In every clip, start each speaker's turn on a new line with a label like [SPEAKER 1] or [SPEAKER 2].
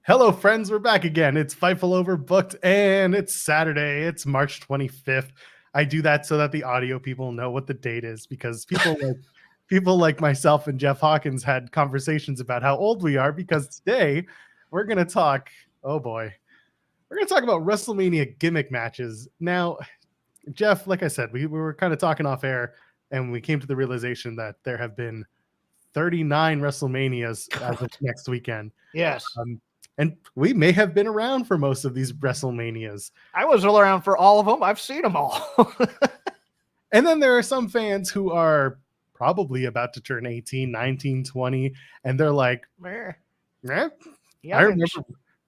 [SPEAKER 1] Hello, friends. We're back again. It's Fightful Overbooked, and it's Saturday. It's March 25th. I do that so that the audio people know what the date is, because people like myself and Jeff Hawkins had conversations about how old we are, because today we're going to talk, oh boy, we're going to talk about WrestleMania gimmick matches. Now, Jeff, like I said, we were kind of talking off air, and we came to the realization that there have been 39 WrestleManias as of next weekend.
[SPEAKER 2] Yes.
[SPEAKER 1] And we may have been around for most of these WrestleManias.
[SPEAKER 2] I was around for all of them. I've seen them all.
[SPEAKER 1] And then there are some fans who are probably about to turn 18, 19, 20, and they're like, I remember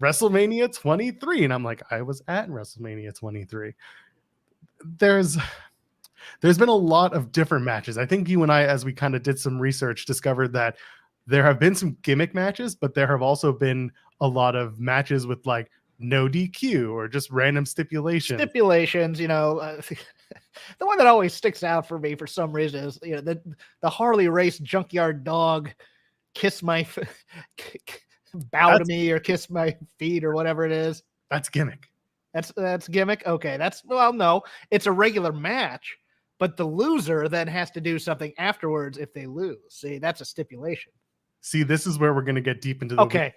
[SPEAKER 1] WrestleMania 23. And I'm like, I was at WrestleMania 23. There's been a lot of different matches. I think you and I, as we kind of did some research, discovered that there have been some gimmick matches, but there have also been a lot of matches with like no DQ or just random stipulations.
[SPEAKER 2] You know, the one that always sticks out for me for some reason is, you know, the Harley Race Junkyard Dog kiss my bow to me or kiss my feet or whatever it is.
[SPEAKER 1] That's gimmick.
[SPEAKER 2] That's gimmick. Okay, no, it's a regular match, but the loser then has to do something afterwards if they lose. See, that's a stipulation.
[SPEAKER 1] See, this is where we're going to get deep into the
[SPEAKER 2] okay.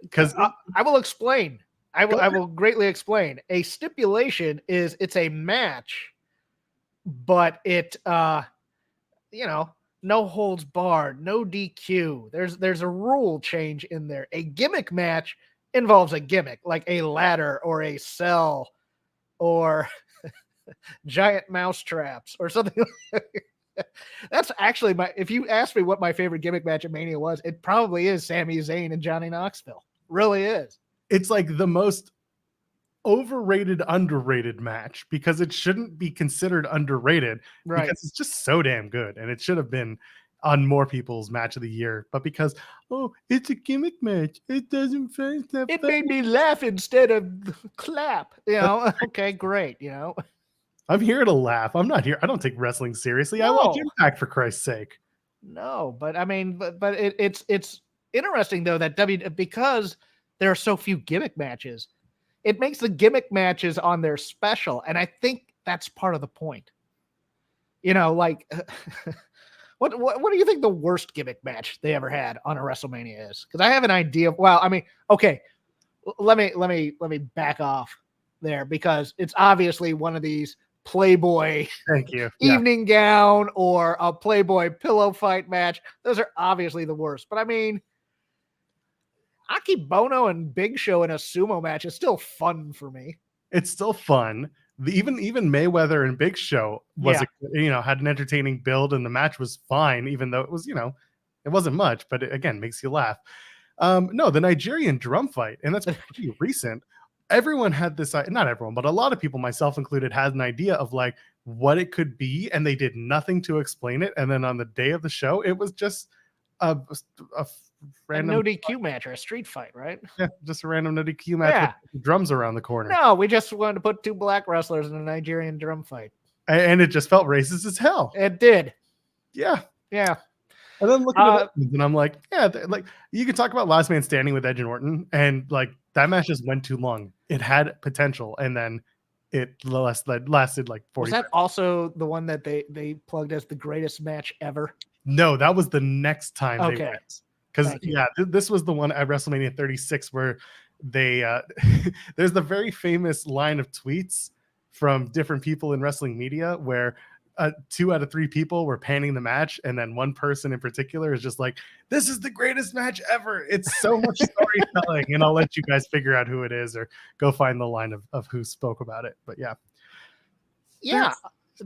[SPEAKER 2] Because I will explain. I will greatly explain. A stipulation is it's a match, but it no holds barred, no DQ. There's a rule change in there. A gimmick match involves a gimmick, like a ladder or a cell or giant mouse traps or something. That's actually if you ask me what my favorite gimmick match at Mania was, it probably is Sami Zayn and Johnny Knoxville. Really is.
[SPEAKER 1] It's like the most overrated, underrated match, because it shouldn't be considered underrated, right? Because it's just so damn good, and it should have been on more people's match of the year. But because, it's a gimmick match, it doesn't fit.
[SPEAKER 2] It made me laugh instead of clap. You know, okay, great. You know,
[SPEAKER 1] I'm here to laugh. I'm not here. I don't take wrestling seriously. No. I watch Impact, for Christ's sake.
[SPEAKER 2] No, but I mean, but it's interesting though that because there are so few gimmick matches, it makes the gimmick matches on their special, and I think that's part of the point. You know, like what do you think the worst gimmick match they ever had on a WrestleMania is? Because I have an idea. Well, I mean, okay, let me back off there, because it's obviously one of these Playboy evening gown or a Playboy pillow fight match. Those are obviously the worst. But I mean, Aki Bono and Big Show in a sumo match is still fun for me.
[SPEAKER 1] It's still fun. Even Mayweather and Big Show was had an entertaining build, and the match was fine, even though it was, it wasn't much, but it, again, makes you laugh. No, the Nigerian drum fight, and that's pretty recent. Everyone had this, not everyone, but a lot of people, myself included, had an idea of like what it could be, and they did nothing to explain it. And then on the day of the show, it was just a random
[SPEAKER 2] no DQ match or a street fight, right?
[SPEAKER 1] Yeah, just a random no DQ match with drums around the corner.
[SPEAKER 2] No, we just wanted to put two black wrestlers in a Nigerian drum fight.
[SPEAKER 1] And it just felt racist as hell.
[SPEAKER 2] It did.
[SPEAKER 1] Yeah.
[SPEAKER 2] Yeah.
[SPEAKER 1] And then looking at it, and I'm like, like you could talk about Last Man Standing with Edge and Orton, and like that match just went too long. It had potential, and then it lasted like 40
[SPEAKER 2] Was that also the one that they plugged as the greatest match ever?
[SPEAKER 1] No, that was the next time they went. Because this was the one at WrestleMania 36 where they there's the very famous line of tweets from different people in wrestling media where 2 out of 3 people were panning the match, and then one person in particular is just like, "This is the greatest match ever. It's so much storytelling." And I'll let you guys figure out who it is, or go find the line of who spoke about it. But
[SPEAKER 2] yeah.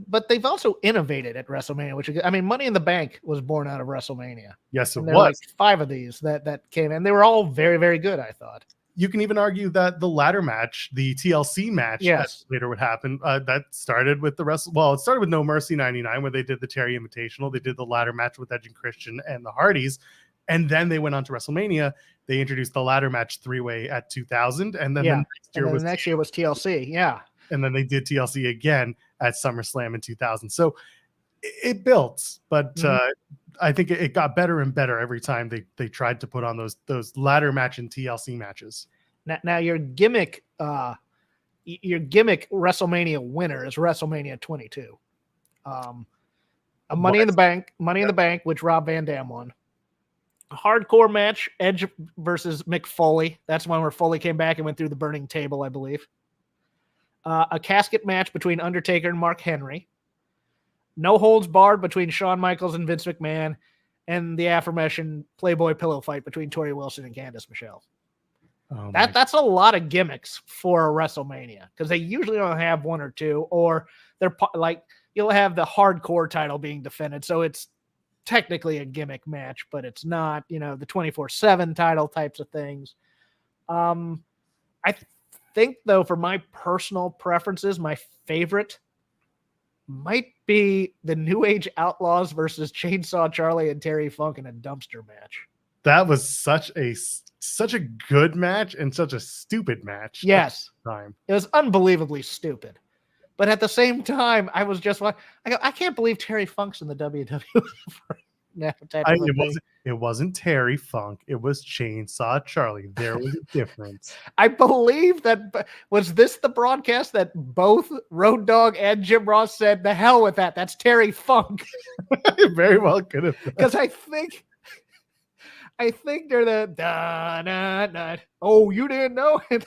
[SPEAKER 2] But they've also innovated at WrestleMania, which, I mean, Money in the Bank was born out of WrestleMania.
[SPEAKER 1] Yes, it was.
[SPEAKER 2] Like 5 of these that came in. They were all very, very good, I thought.
[SPEAKER 1] You can even argue that the ladder match, the TLC match, that later would happen, that started with it started with No Mercy 99, where they did the Terry Invitational. They did the ladder match with Edge and Christian and the Hardys. And then they went on to WrestleMania. They introduced the ladder match 3-way at 2000. And then the next year was
[SPEAKER 2] TLC. Yeah.
[SPEAKER 1] And then they did TLC again at SummerSlam in 2000. So it built, but I think it got better and better every time they tried to put on those ladder match and TLC matches.
[SPEAKER 2] Now your gimmick WrestleMania winner is WrestleMania 22. A Money in the Bank, which Rob Van Dam won. A hardcore match, Edge versus Mick Foley. That's one where Foley came back and went through the burning table, I believe. A casket match between Undertaker and Mark Henry. No holds barred between Shawn Michaels and Vince McMahon, and the aforementioned Playboy pillow fight between Tori Wilson and Candice Michelle.
[SPEAKER 1] Oh
[SPEAKER 2] that's a lot of gimmicks for a WrestleMania, because they usually don't have one or two, or they're like, you'll have the hardcore title being defended, so it's technically a gimmick match, but it's not, the 24/7 title types of things. I think, though, for my personal preferences, my favorite might be the New Age Outlaws versus Chainsaw Charlie and Terry Funk in a dumpster match.
[SPEAKER 1] That was such a good match and such a stupid match.
[SPEAKER 2] Yes.
[SPEAKER 1] Time.
[SPEAKER 2] It was unbelievably stupid. But at the same time, I was just like, I can't believe Terry Funk's in the WWE.
[SPEAKER 1] It wasn't Terry Funk. It was Chainsaw Charlie. There was a difference.
[SPEAKER 2] I believe that was this the broadcast that both Road Dogg and Jim Ross said, "The hell with that. That's Terry Funk."
[SPEAKER 1] It very well could have.
[SPEAKER 2] Because I think they're the da, da, da. Oh, you didn't know? And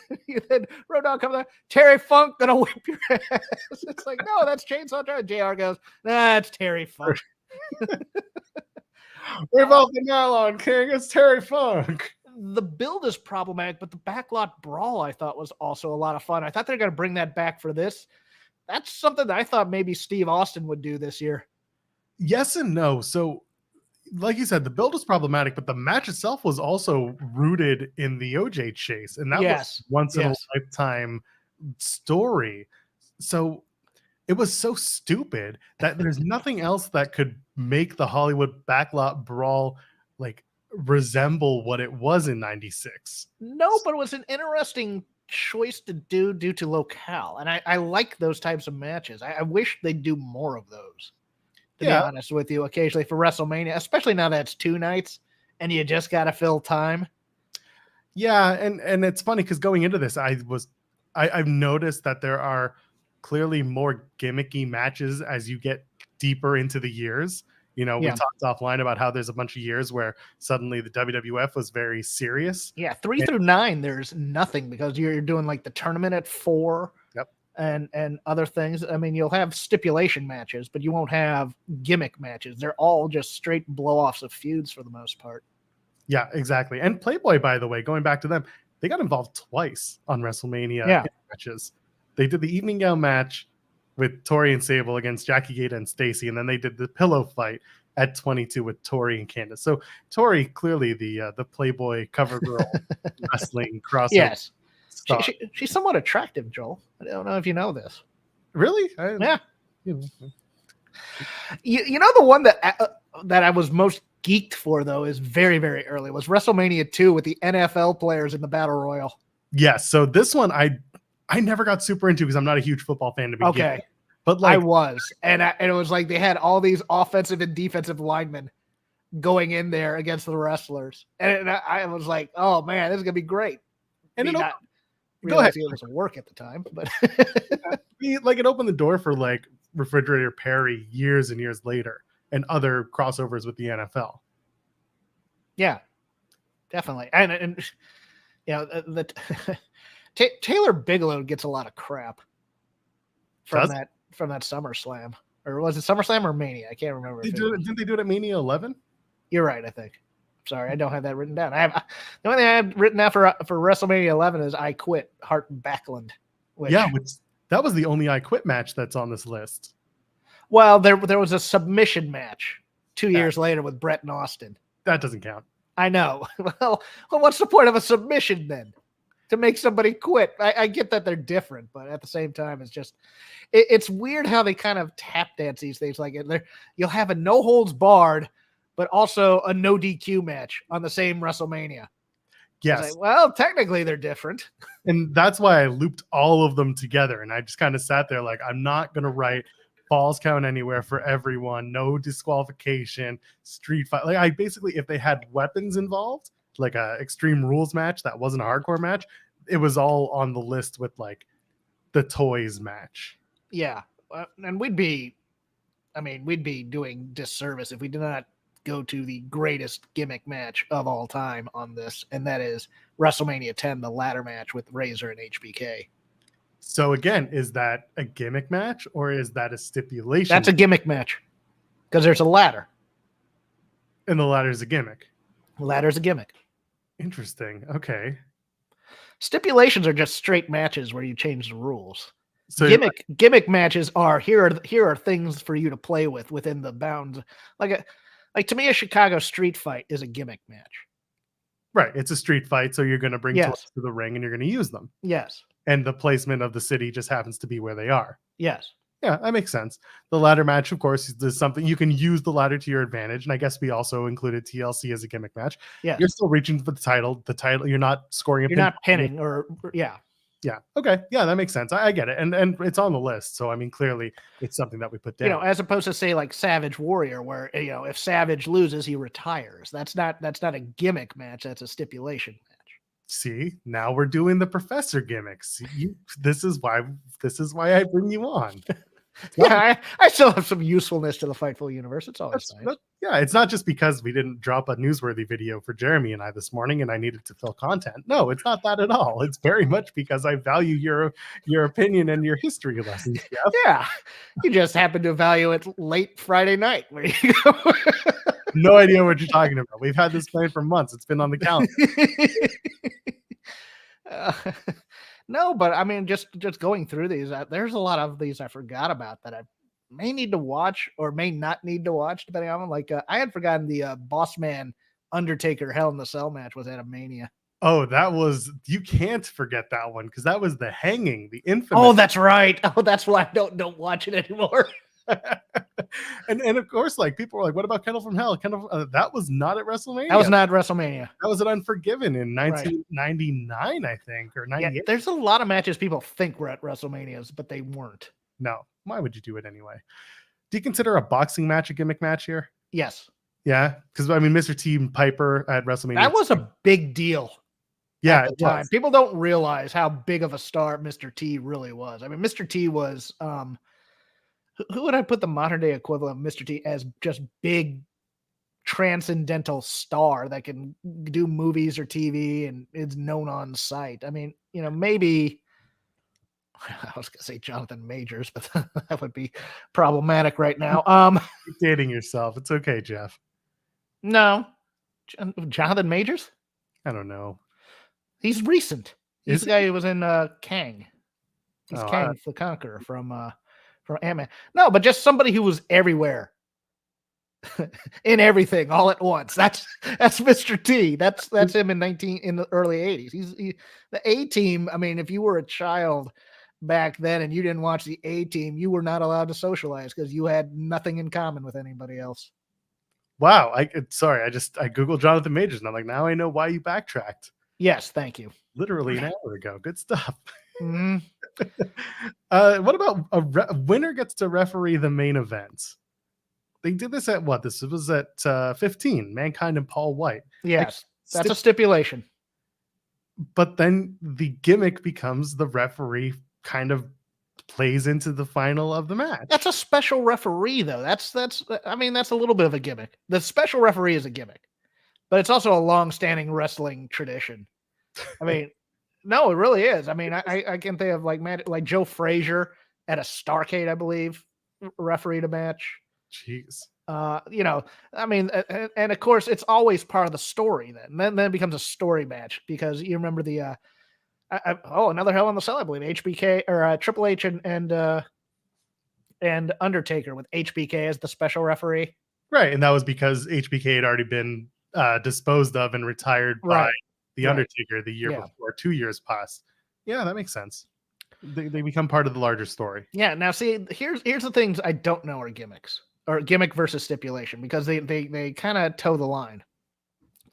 [SPEAKER 2] then Road Dogg comes out, Terry Funk gonna whip your ass. It's like, no, that's Chainsaw Charlie. JR goes, that's Terry Funk.
[SPEAKER 1] We've all the nylon king. It's Terry Funk.
[SPEAKER 2] The build is problematic, but the Backlot brawl I thought was also a lot of fun. I thought they're going to bring that back for this. That's something that I thought maybe Steve Austin would do this year.
[SPEAKER 1] Yes and no. So, like you said, the build was problematic, but the match itself was also rooted in the OJ chase, and that was once in a lifetime story. So it was so stupid that there's nothing else that could make the Hollywood Backlot brawl like resemble what it was in '96.
[SPEAKER 2] No, but it was an interesting choice to do due to locale, and I like those types of matches. I wish they'd do more of those, to be honest with you, occasionally for WrestleMania, especially now that it's 2 nights and you just got to fill time.
[SPEAKER 1] Yeah, and it's funny because going into this, I've noticed that there are clearly more gimmicky matches as you get deeper into the years. We talked offline about how there's a bunch of years where suddenly the WWF was very serious.
[SPEAKER 2] Yeah, 3 through 9, there's nothing because you're doing like the tournament at 4.
[SPEAKER 1] Yep.
[SPEAKER 2] And other things. I mean, you'll have stipulation matches, but you won't have gimmick matches. They're all just straight blow-offs of feuds for the most part.
[SPEAKER 1] Yeah, exactly. And Playboy, by the way, going back to them, they got involved twice on WrestleMania matches. They did the evening gown match with Tori and Sable against Jackie Gata and Stacy, and then they did the pillow fight at 22 with Tori and Candice. So Tori, clearly the Playboy cover girl wrestling crossover.
[SPEAKER 2] Yes, she's somewhat attractive, Joel. I don't know if you know this.
[SPEAKER 1] Really?
[SPEAKER 2] Yeah. You know the one that I was most geeked for, though, is very, very early, was WrestleMania 2 with the NFL players in the Battle Royal.
[SPEAKER 1] Yes. So this one I never got super into because I'm not a huge football fan to begin with. But
[SPEAKER 2] I was. And it was like they had all these offensive and defensive linemen going in there against the wrestlers. And I was like, oh, man, this is going to be great. And
[SPEAKER 1] go ahead.
[SPEAKER 2] It doesn't work at the time. But
[SPEAKER 1] it opened the door for like Refrigerator Perry years and years later and other crossovers with the NFL. Yeah, definitely. And
[SPEAKER 2] Taylor Bigelow gets a lot of crap from that SummerSlam, or was it SummerSlam or Mania? I can't remember.
[SPEAKER 1] Didn't they do it at Mania 11?
[SPEAKER 2] You're right. I think. Sorry, I don't have that written down. The only thing I have written down for WrestleMania 11 is I Quit, Hart and Backlund.
[SPEAKER 1] That was the only I Quit match that's on this list.
[SPEAKER 2] Well, there was a submission match 2 years later with Brett and Austin.
[SPEAKER 1] That doesn't count.
[SPEAKER 2] I know. Well, what's the point of a submission then? To make somebody quit. I get that they're different, but at the same time, it's weird how they kind of tap dance these things. Like you'll have a no holds barred, but also a no DQ match on the same WrestleMania.
[SPEAKER 1] Yes.
[SPEAKER 2] Well, technically they're different.
[SPEAKER 1] And that's why I looped all of them together. And I just kind of sat there like, I'm not going to write falls count anywhere for everyone. No disqualification, street fight. Like if they had weapons involved, like a Extreme Rules match that wasn't a hardcore match, it was all on the list with like the toys match.
[SPEAKER 2] Yeah. And we'd be doing disservice if we did not go to the greatest gimmick match of all time on this, and that is WrestleMania 10, the ladder match with Razor and HBK.
[SPEAKER 1] So again, is that a gimmick match or is that a stipulation?
[SPEAKER 2] That's a gimmick match because there's a ladder.
[SPEAKER 1] And the ladder is a gimmick.
[SPEAKER 2] The ladder's a gimmick.
[SPEAKER 1] Interesting. Okay.
[SPEAKER 2] Stipulations are just straight matches where you change the rules.
[SPEAKER 1] So
[SPEAKER 2] gimmick matches are here are things for you to play with within the bounds. Like to me, a Chicago street fight is a gimmick match.
[SPEAKER 1] Right. It's a street fight. So you're going to bring toys to the ring and you're going to use them.
[SPEAKER 2] Yes.
[SPEAKER 1] And the placement of the city just happens to be where they are.
[SPEAKER 2] Yes.
[SPEAKER 1] Yeah, that makes sense. The ladder match, of course, is something you can use the ladder to your advantage. And I guess we also included TLC as a gimmick match. Yeah. You're still reaching for the title. The title, you're not scoring.
[SPEAKER 2] You're not pinning yeah.
[SPEAKER 1] Yeah. Okay. Yeah, that makes sense. I get it. And it's on the list. So, I mean, clearly it's something that we put down.
[SPEAKER 2] As opposed to say like Savage Warrior, where, if Savage loses, he retires. That's not a gimmick match. That's a stipulation match.
[SPEAKER 1] See, now we're doing the professor gimmicks. This is why I bring you on.
[SPEAKER 2] Yeah, I still have some usefulness to the Fightful universe. It's always nice.
[SPEAKER 1] Yeah, it's not just because we didn't drop a newsworthy video for Jeremy and I this morning and I needed to fill content. No, it's not that at all. It's very much because I value your opinion and your history lessons, Jeff.
[SPEAKER 2] Yeah, you just happen to value it late Friday night. Where you go.
[SPEAKER 1] No idea what you're talking about. We've had this planned for months. It's been on the calendar.
[SPEAKER 2] No, but I mean, just going through these, there's a lot of these I forgot about that I may need to watch or may not need to watch, depending on them. Like I had forgotten the Boss Man Undertaker Hell in the Cell match was at a Mania.
[SPEAKER 1] Oh, you can't forget that one because that was the hanging, the infamous.
[SPEAKER 2] Oh, that's right. Oh, that's why I don't watch it anymore.
[SPEAKER 1] and of course, like people were like, "What about Kennel from Hell?" That was not at WrestleMania.
[SPEAKER 2] That was not WrestleMania.
[SPEAKER 1] That was at Unforgiven in 1999, I think, or 98.
[SPEAKER 2] Yeah, there's a lot of matches people think were at WrestleManias, but they weren't.
[SPEAKER 1] No, why would you do it anyway? Do you consider a boxing match a gimmick match here?
[SPEAKER 2] Yes.
[SPEAKER 1] Yeah, because I mean, Mr. T and Piper at WrestleMania.
[SPEAKER 2] That was a big deal.
[SPEAKER 1] Yeah,
[SPEAKER 2] at the time. People don't realize how big of a star Mr. T really was. I mean, Mr. T was. Who would I put the modern day equivalent of Mr. T as? Just big transcendental star that can do movies or TV and is known on sight. I mean, maybe I was gonna say Jonathan Majors, but that would be problematic right now.
[SPEAKER 1] You're dating yourself. It's okay, Jeff.
[SPEAKER 2] No, Jonathan Majors.
[SPEAKER 1] I don't know.
[SPEAKER 2] He's recent. He's the guy who was in Kang. He's Kang the Conqueror from Ant-Man. No, but just somebody who was everywhere. In everything all at once. That's Mr. T. That's him in the early 80s. He's the A-Team. I mean, if you were a child back then and you didn't watch the A-Team, you were not allowed to socialize because you had nothing in common with anybody else.
[SPEAKER 1] Wow. I Googled Jonathan Majors and I'm like, now I know why you backtracked.
[SPEAKER 2] Yes, thank you.
[SPEAKER 1] Literally an hour ago. Good stuff.
[SPEAKER 2] Mm-hmm.
[SPEAKER 1] What about a winner gets to referee the main event? They did this at what? This was at 15, Mankind and Paul White.
[SPEAKER 2] Yes, that's a stipulation.
[SPEAKER 1] But then the gimmick becomes the referee kind of plays into the final of the match.
[SPEAKER 2] That's a special referee, though. That's a little bit of a gimmick. The special referee is a gimmick, but it's also a long-standing wrestling tradition. I mean, no, it really is. I mean, I can think of like Joe Frazier at a Starrcade, I believe, refereed a match.
[SPEAKER 1] Jeez.
[SPEAKER 2] I mean, and of course, it's always part of the story. Then it becomes a story match because you remember the another Hell in the Cell, I believe, HBK or Triple H and Undertaker with HBK as the special referee.
[SPEAKER 1] Right, and that was because HBK had already been disposed of and retired by the Undertaker the year before, 2 years past. Yeah, that makes sense. They become part of the larger story.
[SPEAKER 2] Yeah. Now, see, here's the things I don't know are gimmicks. Or gimmick versus stipulation, because they kind of toe the line.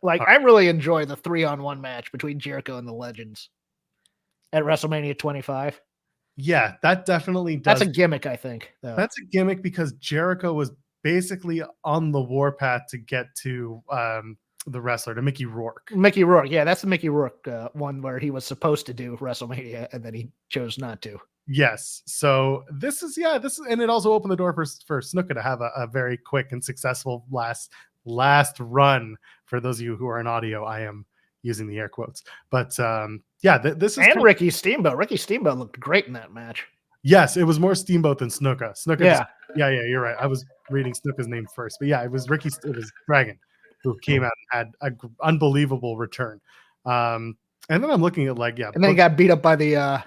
[SPEAKER 2] Like, I really enjoy the 3-on-1 match between Jericho and the Legends at WrestleMania 25.
[SPEAKER 1] Yeah, that definitely does.
[SPEAKER 2] That's a gimmick, I think. Though.
[SPEAKER 1] That's a gimmick because Jericho was basically on the warpath to get to the wrestler, to Mickey Rourke.
[SPEAKER 2] Mickey Rourke. Yeah, that's the Mickey Rourke one where he was supposed to do WrestleMania and then he chose not to.
[SPEAKER 1] Yes. So this is, and it also opened the door for Snuka to have a very quick and successful last run. For those of you who are in audio, I am using the air quotes, but this is,
[SPEAKER 2] and Ricky Steamboat. Ricky Steamboat looked great in that match.
[SPEAKER 1] Yes, it was more Steamboat than Snuka.
[SPEAKER 2] Yeah.
[SPEAKER 1] You're right. I was reading Snuka's name first, but yeah, it was Dragon who came out and had an unbelievable return. And then I'm looking at
[SPEAKER 2] and then he got beat up by the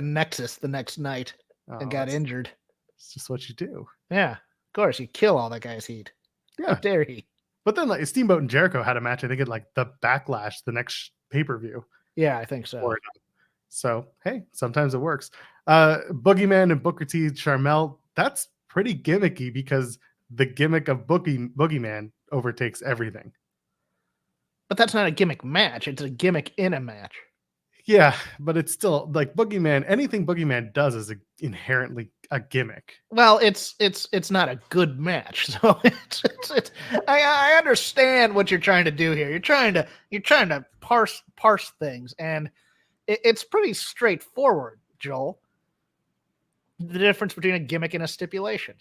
[SPEAKER 2] Nexus the next night and got injured.
[SPEAKER 1] It's just what you do.
[SPEAKER 2] Yeah, of course, you kill all that guy's heat.
[SPEAKER 1] Yeah,
[SPEAKER 2] how dare he?
[SPEAKER 1] But then like Steamboat and Jericho had a match. I think at like the Backlash, the next pay-per-view.
[SPEAKER 2] Yeah, I think so.
[SPEAKER 1] So hey, sometimes it works. Boogeyman and Booker T, Sharmell. That's pretty gimmicky because the gimmick of Boogeyman overtakes everything.
[SPEAKER 2] But that's not a gimmick match. It's a gimmick in a match.
[SPEAKER 1] Yeah, but it's still like Boogeyman. Anything Boogeyman does is inherently a gimmick.
[SPEAKER 2] Well, it's not a good match. So I understand what you're trying to do here. You're trying to parse things, and it's pretty straightforward, Joel. The difference between a gimmick and a stipulation.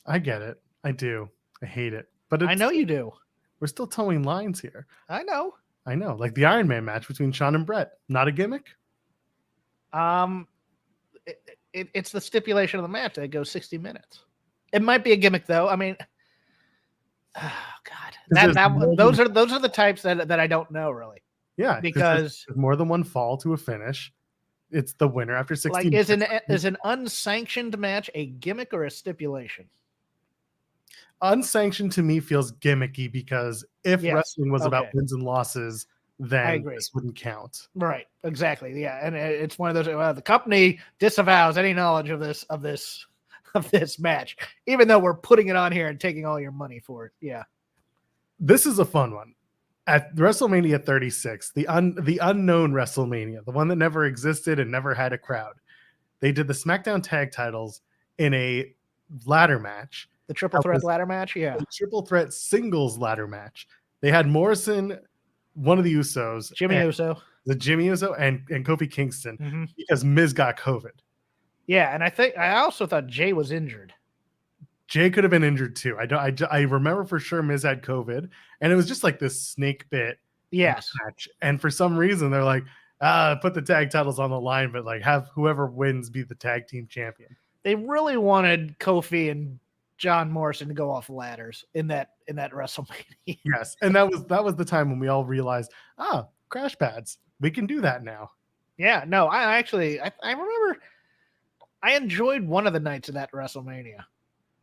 [SPEAKER 1] I get it. I do. I hate it. But
[SPEAKER 2] I know you do.
[SPEAKER 1] We're still towing lines here.
[SPEAKER 2] I know.
[SPEAKER 1] Like the Iron Man match between Shawn and Brett. Not a gimmick?
[SPEAKER 2] It's the stipulation of the match that goes 60 minutes. It might be a gimmick, though. I mean, oh God, those are the types that I don't know really.
[SPEAKER 1] Yeah,
[SPEAKER 2] because
[SPEAKER 1] there's more than one fall to a finish. It's the winner after 16.
[SPEAKER 2] Like, is an unsanctioned match a gimmick or a stipulation?
[SPEAKER 1] Unsanctioned to me feels gimmicky because if wrestling was about wins and losses, then this wouldn't count.
[SPEAKER 2] Right. Exactly. Yeah. And it's one of those, the company disavows any knowledge of this match, even though we're putting it on here and taking all your money for it. Yeah.
[SPEAKER 1] This is a fun one. At WrestleMania 36, the unknown WrestleMania, the one that never existed and never had a crowd, they did the SmackDown tag titles in a ladder match.
[SPEAKER 2] The triple threat ladder match? Yeah.
[SPEAKER 1] The triple threat singles ladder match. They had Morrison, one of the Usos.
[SPEAKER 2] Jimmy Uso,
[SPEAKER 1] and Kofi Kingston because Miz got COVID.
[SPEAKER 2] Yeah, and I also thought Jay was injured.
[SPEAKER 1] Jay could have been injured too. I remember for sure Miz had COVID, and it was just like this snake bit match. And for some reason, they're like, put the tag titles on the line, but like have whoever wins be the tag team champion. They
[SPEAKER 2] really wanted Kofi and John Morrison to go off ladders in that WrestleMania.
[SPEAKER 1] Yes, and that was the time when we all realized, crash pads, we can do that now.
[SPEAKER 2] Yeah, no, I remember I enjoyed one of the nights of that WrestleMania.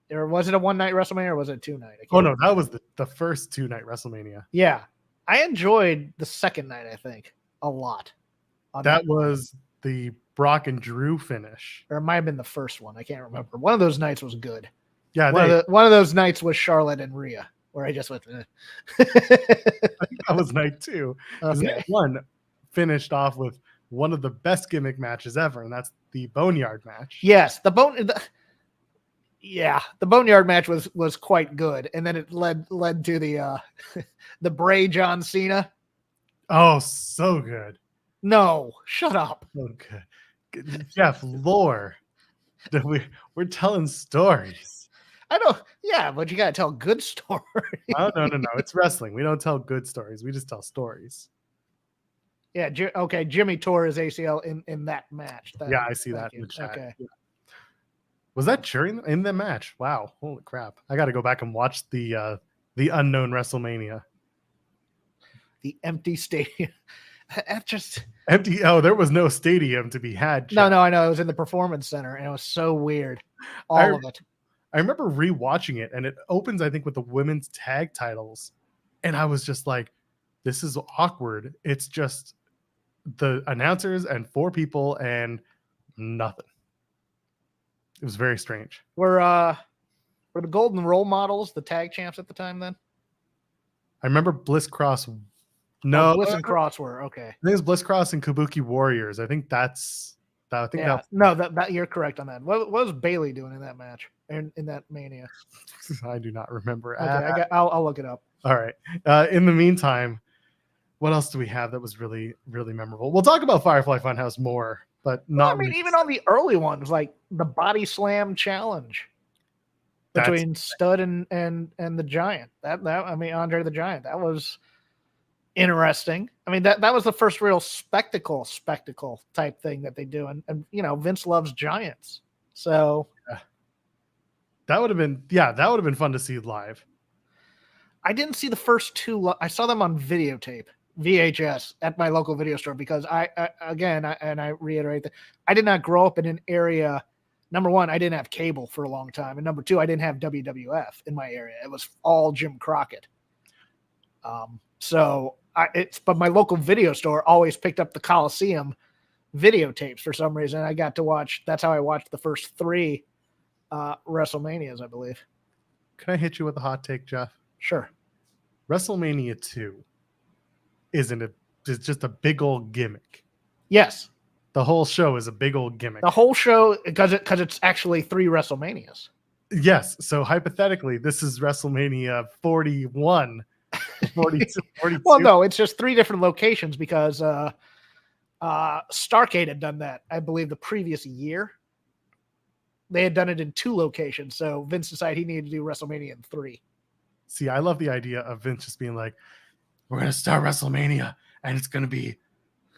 [SPEAKER 2] Or was it a one night WrestleMania or was it a 2-night?
[SPEAKER 1] Oh no, that was the first 2-night WrestleMania.
[SPEAKER 2] Yeah, I enjoyed the second night. I think a lot.
[SPEAKER 1] That was the Brock and Drew finish,
[SPEAKER 2] or it might have been the first one. I can't remember. One of those nights was good.
[SPEAKER 1] Yeah,
[SPEAKER 2] one of those nights was Charlotte and Rhea, where I just went.
[SPEAKER 1] I think that was night 2.
[SPEAKER 2] Okay.
[SPEAKER 1] One finished off with one of the best gimmick matches ever, and that's the Boneyard match.
[SPEAKER 2] Yes, the Boneyard match was quite good, and then it led to the the Bray John Cena.
[SPEAKER 1] Oh, so good.
[SPEAKER 2] No, shut up.
[SPEAKER 1] So good. Jeff, lore. We're telling stories.
[SPEAKER 2] I know, yeah, but you gotta tell good stories.
[SPEAKER 1] Oh, no. It's wrestling. We don't tell good stories. We just tell stories.
[SPEAKER 2] Yeah, okay. Jimmy tore his ACL in that match.
[SPEAKER 1] I see that in the chat.
[SPEAKER 2] Okay.
[SPEAKER 1] Yeah. Was that in the match? Wow, holy crap! I got to go back and watch the unknown WrestleMania.
[SPEAKER 2] The empty stadium. That just
[SPEAKER 1] empty. Oh, there was no stadium to be had.
[SPEAKER 2] Jeff. No, I know. It was in the Performance Center, and it was so weird. All of it.
[SPEAKER 1] I remember rewatching it, and it opens, I think, with the women's tag titles, and I was just like, "This is awkward." It's just the announcers and 4 people and nothing. It was very strange.
[SPEAKER 2] Were the Golden Role Models the tag champs at the time? Then
[SPEAKER 1] I remember Bliss Cross. No,
[SPEAKER 2] Bliss and Cross were okay.
[SPEAKER 1] I think it's Bliss Cross and Kabuki Warriors. I think that's.
[SPEAKER 2] That you're correct on that. What was Bailey doing in that match? In that Mania?
[SPEAKER 1] I do not remember.
[SPEAKER 2] Okay, I'll look it up.
[SPEAKER 1] All right. In the meantime, what else do we have that was really, really memorable? We'll talk about Firefly Fun House more, but not.
[SPEAKER 2] I mean, even on the early ones, like the Body Slam Challenge between Stud and the Giant. That I mean, Andre the Giant. That was interesting. I mean, that was the first real spectacle type thing that they do, and you know, Vince loves giants, so
[SPEAKER 1] that would have been fun to see live.
[SPEAKER 2] I didn't see the first two. I saw them on videotape, VHS, at my local video store because I reiterate that I did not grow up in an area. Number one, I didn't have cable for a long time, and number two, I didn't have WWF in my area. It was all Jim Crockett. But my local video store always picked up the Coliseum videotapes for some reason. I got to watch. That's how I watched the first three WrestleManias, I believe.
[SPEAKER 1] Can I hit you with a hot take, Jeff?
[SPEAKER 2] Sure.
[SPEAKER 1] WrestleMania 2 is just a big old gimmick.
[SPEAKER 2] Yes.
[SPEAKER 1] The whole show is a big old gimmick.
[SPEAKER 2] The whole show, because it's actually 3 WrestleManias.
[SPEAKER 1] Yes. So hypothetically, this is WrestleMania 41. 42.
[SPEAKER 2] Well, no, it's just 3 different locations because Starrcade had done that, I believe, the previous year. They had done it in 2 locations, so Vince decided he needed to do WrestleMania in 3.
[SPEAKER 1] See, I love the idea of Vince just being like, we're going to start WrestleMania, and it's going to be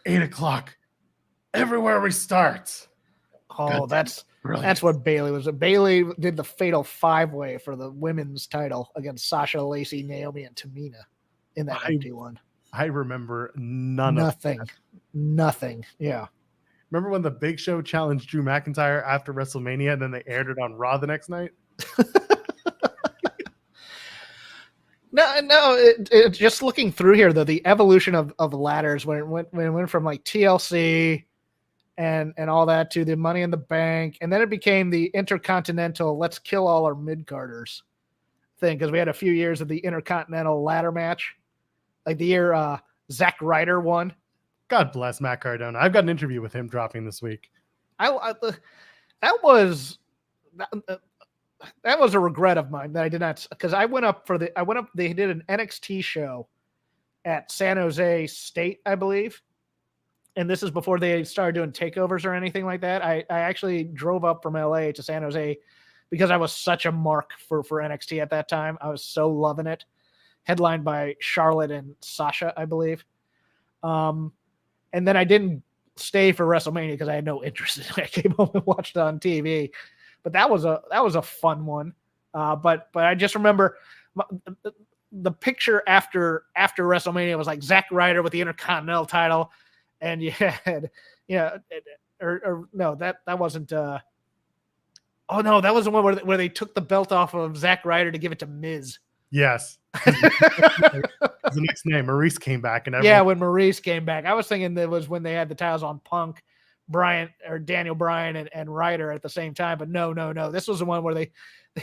[SPEAKER 1] 8 o'clock everywhere we start.
[SPEAKER 2] Oh,
[SPEAKER 1] God,
[SPEAKER 2] that's
[SPEAKER 1] brilliant.
[SPEAKER 2] what Bayley was. Bayley did the Fatal 5-Way for the women's title against Sasha, Lacey, Naomi, and Tamina in that empty one.
[SPEAKER 1] I remember nothing.
[SPEAKER 2] Yeah.
[SPEAKER 1] Remember when the Big Show challenged Drew McIntyre after WrestleMania, and then they aired it on Raw the next night?
[SPEAKER 2] No. Just looking through here, though, the evolution of ladders when it went from like TLC and all that to the Money in the Bank, and then it became the Intercontinental let's kill all our mid-carders thing, because we had a few years of the Intercontinental ladder match, like the year Zack Ryder won.
[SPEAKER 1] God bless Matt Cardona. I've got an interview with him dropping this week.
[SPEAKER 2] That was a regret of mine that I did not, because I went up. They did an NXT show at San Jose State, I believe. And this is before they started doing takeovers or anything like that. I actually drove up from LA to San Jose because I was such a mark for NXT at that time. I was so loving it. Headlined by Charlotte and Sasha, I believe. And then I didn't stay for WrestleMania because I had no interest in it. I came home and watched it on TV. But that was a fun one. But I just remember the picture after WrestleMania was like Zack Ryder with the Intercontinental title, and you had no, that wasn't. Oh no, that was the one where they took the belt off of Zack Ryder to give it to Miz.
[SPEAKER 1] Yes. The next name, Maurice came back, and
[SPEAKER 2] when Maurice came back, I was thinking that was when they had the titles on Punk, Daniel Bryan and Ryder at the same time, but no. This was the one where they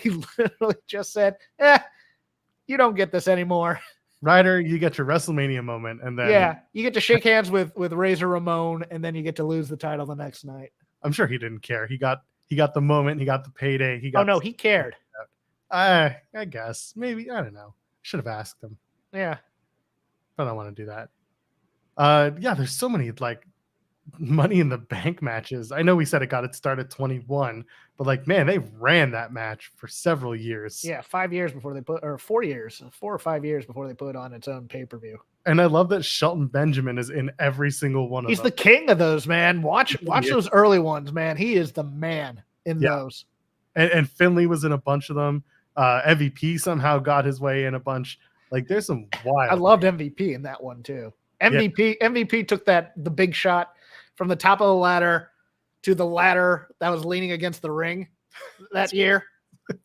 [SPEAKER 2] literally just said, you don't get this anymore.
[SPEAKER 1] Ryder, you get your WrestleMania moment, and then
[SPEAKER 2] you get to shake hands with Razor Ramon, and then you get to lose the title the next night.
[SPEAKER 1] I'm sure he didn't care. He got the moment, he got the payday. He
[SPEAKER 2] cared.
[SPEAKER 1] I guess maybe, I don't know. Should have asked him.
[SPEAKER 2] Yeah,
[SPEAKER 1] but I don't want to do that. There's so many like Money in the Bank matches. I know we said it got its start at 21, but like, man, they ran that match for several years.
[SPEAKER 2] Yeah, 4 years before they 4 or 5 years before they put it on its own pay-per-view.
[SPEAKER 1] And I love that Shelton Benjamin is in every single one of them.
[SPEAKER 2] He's the king of those, man. Watch those early ones, man. He is the man in those.
[SPEAKER 1] And Finlay was in a bunch of them. MVP somehow got his way in a bunch. Like, there's some wild.
[SPEAKER 2] I loved MVP in that one too. MVP took the big shot from the top of the ladder to the ladder that was leaning against the ring that year.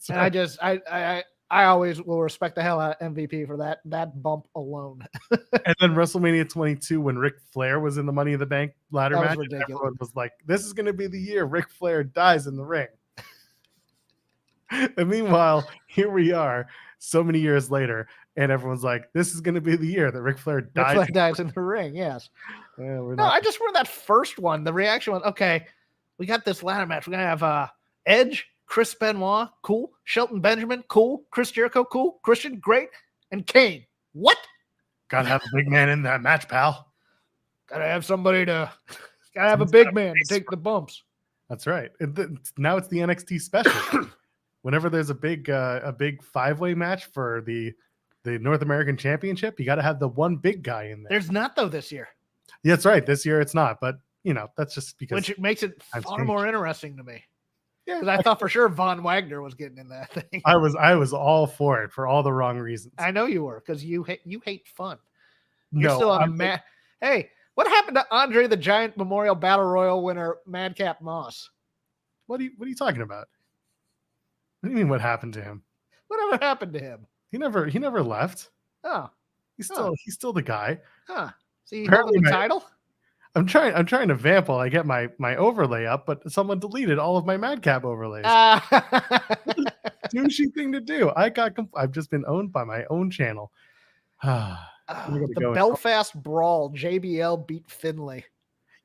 [SPEAKER 2] And right. I always will respect the hell out of MVP for that bump alone.
[SPEAKER 1] And then WrestleMania 22, when Ric Flair was in the Money in the Bank ladder match, everyone was like, this is going to be the year Ric Flair dies in the ring. And meanwhile, here we are so many years later, and everyone's like, this is going to be the year that Ric Flair dies
[SPEAKER 2] in the ring. Yes.
[SPEAKER 1] Yeah,
[SPEAKER 2] I just remember that first one. The reaction was, okay, we got this ladder match. We're going to have Edge, Chris Benoit, cool. Shelton Benjamin, cool. Chris Jericho, cool. Christian, great. and Kane. What?
[SPEAKER 1] Gotta have a big man in that match, pal.
[SPEAKER 2] Gotta have somebody to. Gotta have a big man to take the bumps.
[SPEAKER 1] That's right. Now it's the NXT special. Whenever there's a big 5-way match for the North American Championship, you got to have the one big guy in there.
[SPEAKER 2] There's not though this year.
[SPEAKER 1] Yeah, that's right. This year it's not, but that's just because
[SPEAKER 2] which makes it far more interesting to me.
[SPEAKER 1] Yeah,
[SPEAKER 2] because I thought for sure Von Wagner was getting in that thing.
[SPEAKER 1] I was all for it for all the wrong reasons.
[SPEAKER 2] I know you were because you hate fun.
[SPEAKER 1] You're
[SPEAKER 2] still on Hey, what happened to Andre the Giant Memorial Battle Royal winner Madcap Moss?
[SPEAKER 1] What are you talking about? What do you mean? What happened to him?
[SPEAKER 2] Whatever happened to him?
[SPEAKER 1] He never left.
[SPEAKER 2] Oh,
[SPEAKER 1] he's still the guy.
[SPEAKER 2] Huh? See, holding the title.
[SPEAKER 1] I'm trying to vamp while I get my overlay up, but someone deleted all of my Madcap overlays. Douchey thing to do. I've just been owned by my own channel.
[SPEAKER 2] The Belfast Brawl. JBL beat Finlay.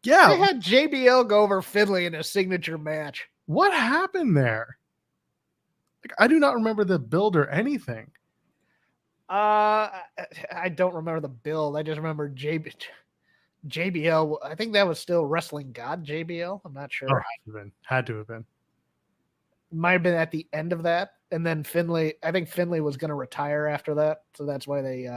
[SPEAKER 1] Yeah,
[SPEAKER 2] they had JBL go over Finlay in a signature match.
[SPEAKER 1] What happened there? Like, I do not remember the build or anything.
[SPEAKER 2] I don't remember the build. I just remember JBL. I think that was still Wrestling God JBL. I'm not sure.
[SPEAKER 1] Had to have been.
[SPEAKER 2] Might have been at the end of that, and then Finlay. I think Finlay was going to retire after that, so that's why they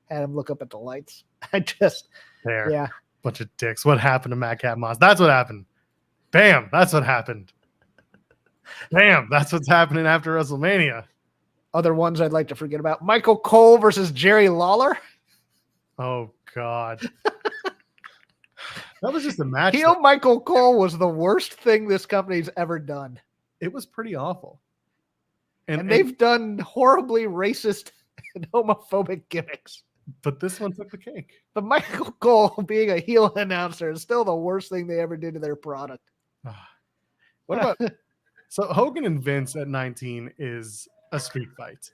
[SPEAKER 2] had him look up at the lights. Yeah.
[SPEAKER 1] Bunch of dicks. What happened to Madcap Moss? That's what happened. Bam. That's what happened. Bam. That's what's happening after WrestleMania.
[SPEAKER 2] Other ones I'd like to forget about. Michael Cole versus Jerry Lawler.
[SPEAKER 1] Oh, God. That was just a match.
[SPEAKER 2] Heel Michael Cole was the worst thing this company's ever done.
[SPEAKER 1] It was pretty awful.
[SPEAKER 2] And they've done horribly racist and homophobic gimmicks.
[SPEAKER 1] But this one took the cake.
[SPEAKER 2] But Michael Cole being a heel announcer is still the worst thing they ever did to their product.
[SPEAKER 1] What about so Hogan and Vince at 19 is a street fight.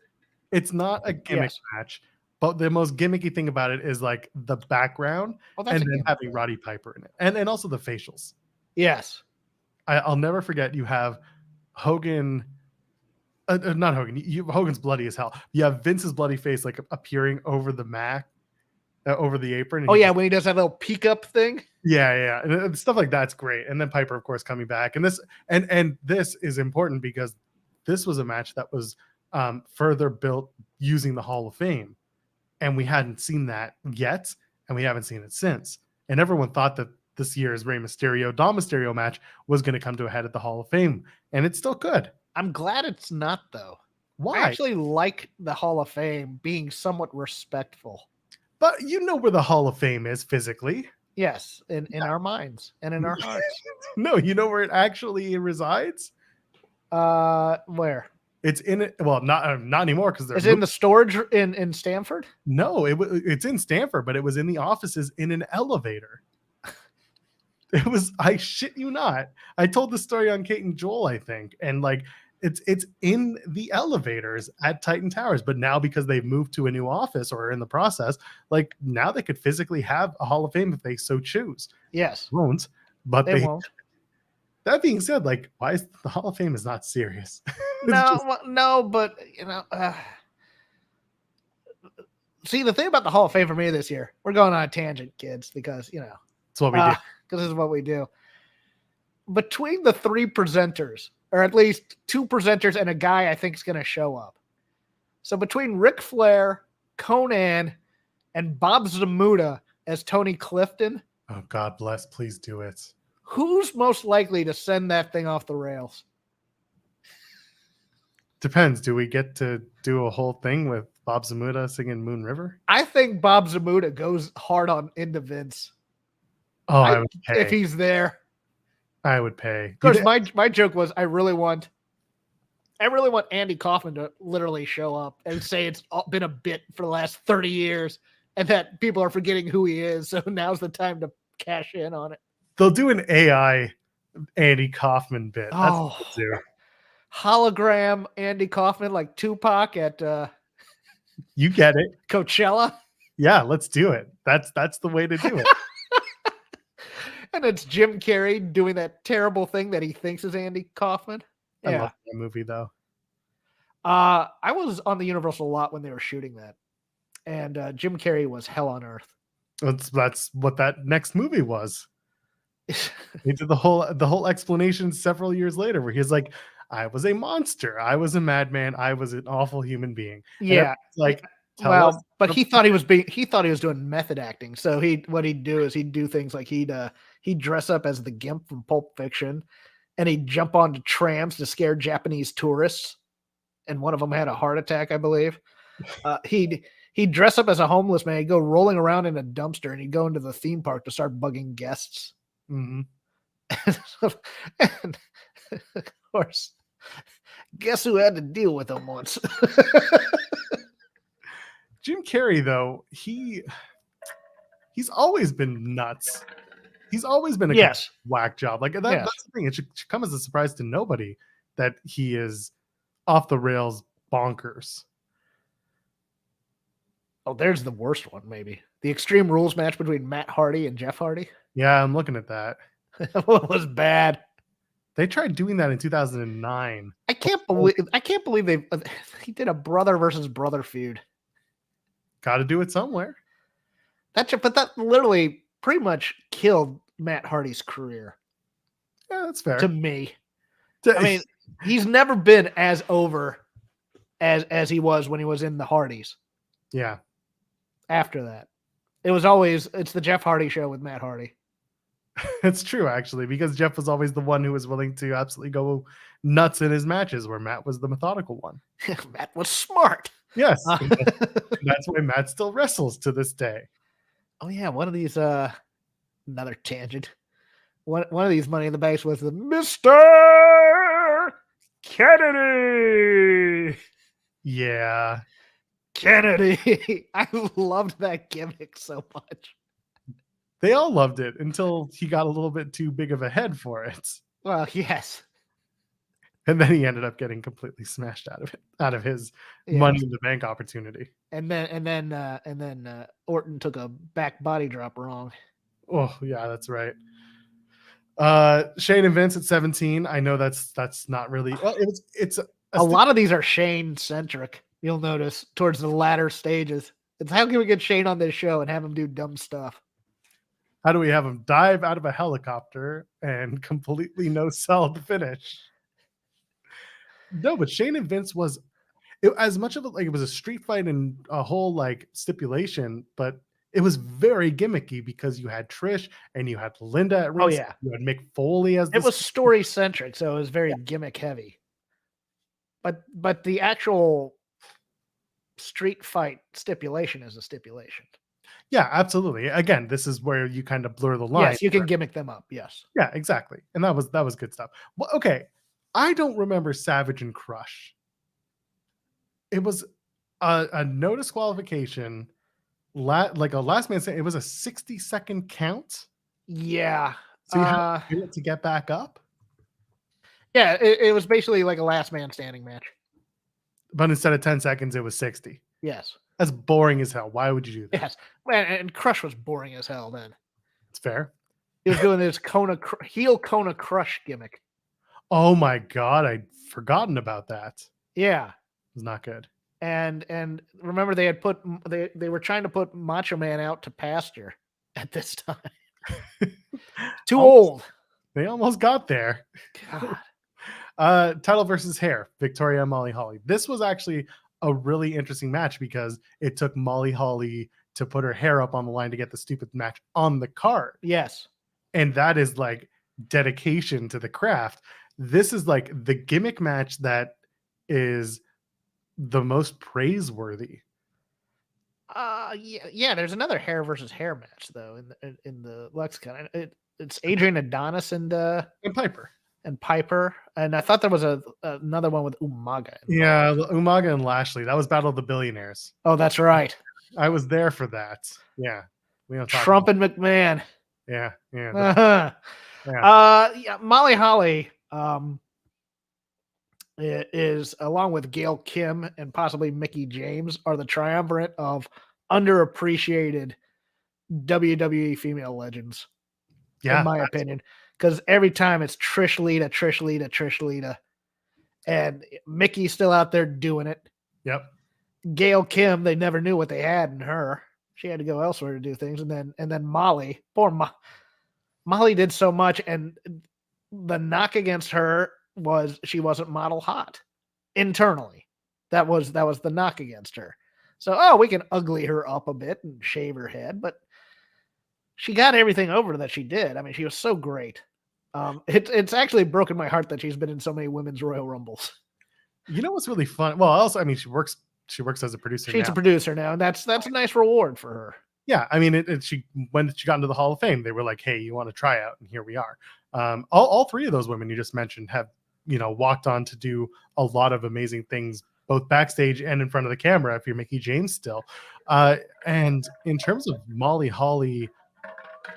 [SPEAKER 1] It's not a gimmick match, but the most gimmicky thing about it is like the background and then having Roddy Piper in it. And also the facials.
[SPEAKER 2] Yes.
[SPEAKER 1] I'll never forget you have Hogan not Hogan. Hogan's bloody as hell. You have Vince's bloody face like appearing over the mat, over the apron.
[SPEAKER 2] Oh yeah, when he does that little peek up thing.
[SPEAKER 1] Yeah, and stuff like that's great. And then Piper, of course, coming back. And this is important because this was a match that was further built using the Hall of Fame, and we hadn't seen that yet, and we haven't seen it since. And everyone thought that this year's Rey Mysterio Dom Mysterio match was going to come to a head at the Hall of Fame, and it still could.
[SPEAKER 2] I'm glad it's not, though.
[SPEAKER 1] Why?
[SPEAKER 2] I actually like the Hall of Fame being somewhat respectful.
[SPEAKER 1] But you know where the Hall of Fame is physically.
[SPEAKER 2] Yes, in our minds and in our hearts.
[SPEAKER 1] No, you know where it actually resides?
[SPEAKER 2] Where?
[SPEAKER 1] It's in it. Well, not anymore because
[SPEAKER 2] is it in the storage in Stamford?
[SPEAKER 1] No, it's in Stamford, but it was in the offices in an elevator. It was, I shit you not. I told the story on Kate and Joel, I think, and like it's in the elevators at Titan Towers. But now because they've moved to a new office or are in the process, like now they could physically have a Hall of Fame if they so choose.
[SPEAKER 2] Yes,
[SPEAKER 1] won't, but they
[SPEAKER 2] won't.
[SPEAKER 1] That being said, like, why is the Hall of Fame is not serious?
[SPEAKER 2] No, but you know. See, the thing about the Hall of Fame for me this year, we're going on a tangent, kids, because you know
[SPEAKER 1] it's what we do.
[SPEAKER 2] Because this is what we do. Between the three presenters, or at least two presenters and a guy I think is going to show up. So between Ric Flair, Conan, and Bob Zamuda as Tony Clifton.
[SPEAKER 1] Oh, God bless. Please do it.
[SPEAKER 2] Who's most likely to send that thing off the rails?
[SPEAKER 1] Depends. Do we get to do a whole thing with Bob Zamuda singing Moon River?
[SPEAKER 2] I think Bob Zamuda goes hard on into Vince.
[SPEAKER 1] Oh, I would pay.
[SPEAKER 2] If he's there.
[SPEAKER 1] I would pay.
[SPEAKER 2] Because my joke was I really want Andy Kaufman to literally show up and say it's been a bit for the last 30 years and that people are forgetting who he is. So now's the time to cash in on it.
[SPEAKER 1] They'll do an AI Andy Kaufman bit. That's what they'll do.
[SPEAKER 2] Hologram Andy Kaufman like Tupac at
[SPEAKER 1] you get it.
[SPEAKER 2] Coachella.
[SPEAKER 1] Yeah, let's do it. That's the way to do it.
[SPEAKER 2] And it's Jim Carrey doing that terrible thing that he thinks is Andy Kaufman.
[SPEAKER 1] I love that movie though.
[SPEAKER 2] I was on the Universal lot when they were shooting that. And Jim Carrey was hell on earth.
[SPEAKER 1] That's what that next movie was. He did the whole explanation several years later where he's like, I was a monster. I was a madman. I was an awful human being.
[SPEAKER 2] Yeah.
[SPEAKER 1] Like,
[SPEAKER 2] well, but he thought he was doing method acting. So what he'd do is he'd do things like he'd dress up as the Gimp from Pulp Fiction, and he'd jump onto trams to scare Japanese tourists. And one of them had a heart attack, I believe. He'd dress up as a homeless man. He'd go rolling around in a dumpster, and he'd go into the theme park to start bugging guests.
[SPEAKER 1] Mm-hmm.
[SPEAKER 2] And of course, guess who had to deal with him once?
[SPEAKER 1] Jim Carrey, though, he's always been nuts. He's always been a whack job. Like that's the thing. It should come as a surprise to nobody that he is off the rails bonkers.
[SPEAKER 2] Oh, there's the worst one, maybe. The Extreme Rules match between Matt Hardy and Jeff Hardy.
[SPEAKER 1] Yeah, I'm looking at that.
[SPEAKER 2] It was bad.
[SPEAKER 1] They tried doing that in 2009.
[SPEAKER 2] I can't believe he did a brother versus brother feud.
[SPEAKER 1] Got to do it somewhere.
[SPEAKER 2] But that literally pretty much killed Matt Hardy's career.
[SPEAKER 1] Yeah, that's fair.
[SPEAKER 2] To me. I mean, he's never been as over as he was when he was in the Hardys.
[SPEAKER 1] Yeah.
[SPEAKER 2] After that, it's the Jeff Hardy show with Matt Hardy.
[SPEAKER 1] It's true, actually, because Jeff was always the one who was willing to absolutely go nuts in his matches, where Matt was the methodical one.
[SPEAKER 2] Matt was smart.
[SPEAKER 1] Yes. That's why Matt still wrestles to this day.
[SPEAKER 2] Oh yeah, one of these another tangent. One of these Money in the Banks was the Mr. Kennedy.
[SPEAKER 1] Yeah.
[SPEAKER 2] Kennedy. I loved that gimmick so much.
[SPEAKER 1] They all loved it until he got a little bit too big of a head for it.
[SPEAKER 2] Well, yes.
[SPEAKER 1] And then he ended up getting completely smashed out of his Money in the Bank opportunity.
[SPEAKER 2] And then Orton took a back body drop wrong.
[SPEAKER 1] Oh yeah, that's right. Shane and Vince at 17. I know that's not really. Well, it's
[SPEAKER 2] a lot of these are Shane centric. You'll notice towards the latter stages. It's how can we get Shane on this show and have him do dumb stuff?
[SPEAKER 1] How do we have him dive out of a helicopter and completely no sell the finish? No, but Shane and Vince was as much of it was a street fight and a whole stipulation, but it was very gimmicky because you had Trish and you had Linda at ringside.
[SPEAKER 2] Oh yeah,
[SPEAKER 1] you had Mick Foley as
[SPEAKER 2] it was story centric, so it was very gimmick heavy. But the actual street fight stipulation is a stipulation.
[SPEAKER 1] Yeah, absolutely. Again, this is where you kind of blur the line.
[SPEAKER 2] Yes, you can gimmick them up. Yes.
[SPEAKER 1] Yeah, exactly. And that was good stuff. Well, okay. I don't remember Savage and Crush. It was a no disqualification, like a last man saying it was a 60-second count.
[SPEAKER 2] Yeah.
[SPEAKER 1] So you had to get back up.
[SPEAKER 2] Yeah, it was basically like a last man standing match.
[SPEAKER 1] But instead of 10 seconds, it was 60.
[SPEAKER 2] Yes.
[SPEAKER 1] That's boring as hell. Why would you do that?
[SPEAKER 2] Yes. And Crush was boring as hell then.
[SPEAKER 1] It's fair.
[SPEAKER 2] He was doing this heel Kona Crush gimmick.
[SPEAKER 1] Oh my God. I'd forgotten about that.
[SPEAKER 2] Yeah.
[SPEAKER 1] It was not good.
[SPEAKER 2] And remember they were trying to put Macho Man out to pasture at this time. Too old.
[SPEAKER 1] They almost got there.
[SPEAKER 2] God.
[SPEAKER 1] Title versus hair, Victoria and Molly Holly. This was actually a really interesting match because it took Molly Holly to put her hair up on the line to get the stupid match on the card.
[SPEAKER 2] Yes.
[SPEAKER 1] And that is like dedication to the craft. This is like the gimmick match that is the most praiseworthy.
[SPEAKER 2] Yeah. There's another hair versus hair match though in the lexicon. It's Adrian Adonis and
[SPEAKER 1] Piper.
[SPEAKER 2] And I thought there was another one with Umaga.
[SPEAKER 1] Yeah, Umaga and Lashley. That was Battle of the Billionaires.
[SPEAKER 2] Oh, that's right.
[SPEAKER 1] I was there for that. Yeah, we don't talk
[SPEAKER 2] Trump and McMahon.
[SPEAKER 1] Yeah.
[SPEAKER 2] Yeah. Molly Holly is, along with Gail Kim and possibly Mickie James, are the triumvirate of underappreciated WWE female legends. Yeah, in my opinion. Because every time it's Trish Lita, and Mickey's still out there doing it.
[SPEAKER 1] Yep.
[SPEAKER 2] Gail Kim, they never knew what they had in her. She had to go elsewhere to do things. And then Molly, Molly did so much. And the knock against her was she wasn't model hot internally. That was the knock against her. So, we can ugly her up a bit and shave her head, but she got everything over that she did. I mean, she was so great. It's actually broken my heart that she's been in so many women's Royal Rumbles.
[SPEAKER 1] You know what's really fun? Well, also, I mean, she works as a producer.
[SPEAKER 2] She's a producer now, and that's a nice reward for her.
[SPEAKER 1] Yeah, I mean, when she got into the Hall of Fame, they were like, "Hey, you want to try out?" And here we are. All three of those women you just mentioned have walked on to do a lot of amazing things, both backstage and in front of the camera. If you're Mickie James still, and in terms of Molly Holly,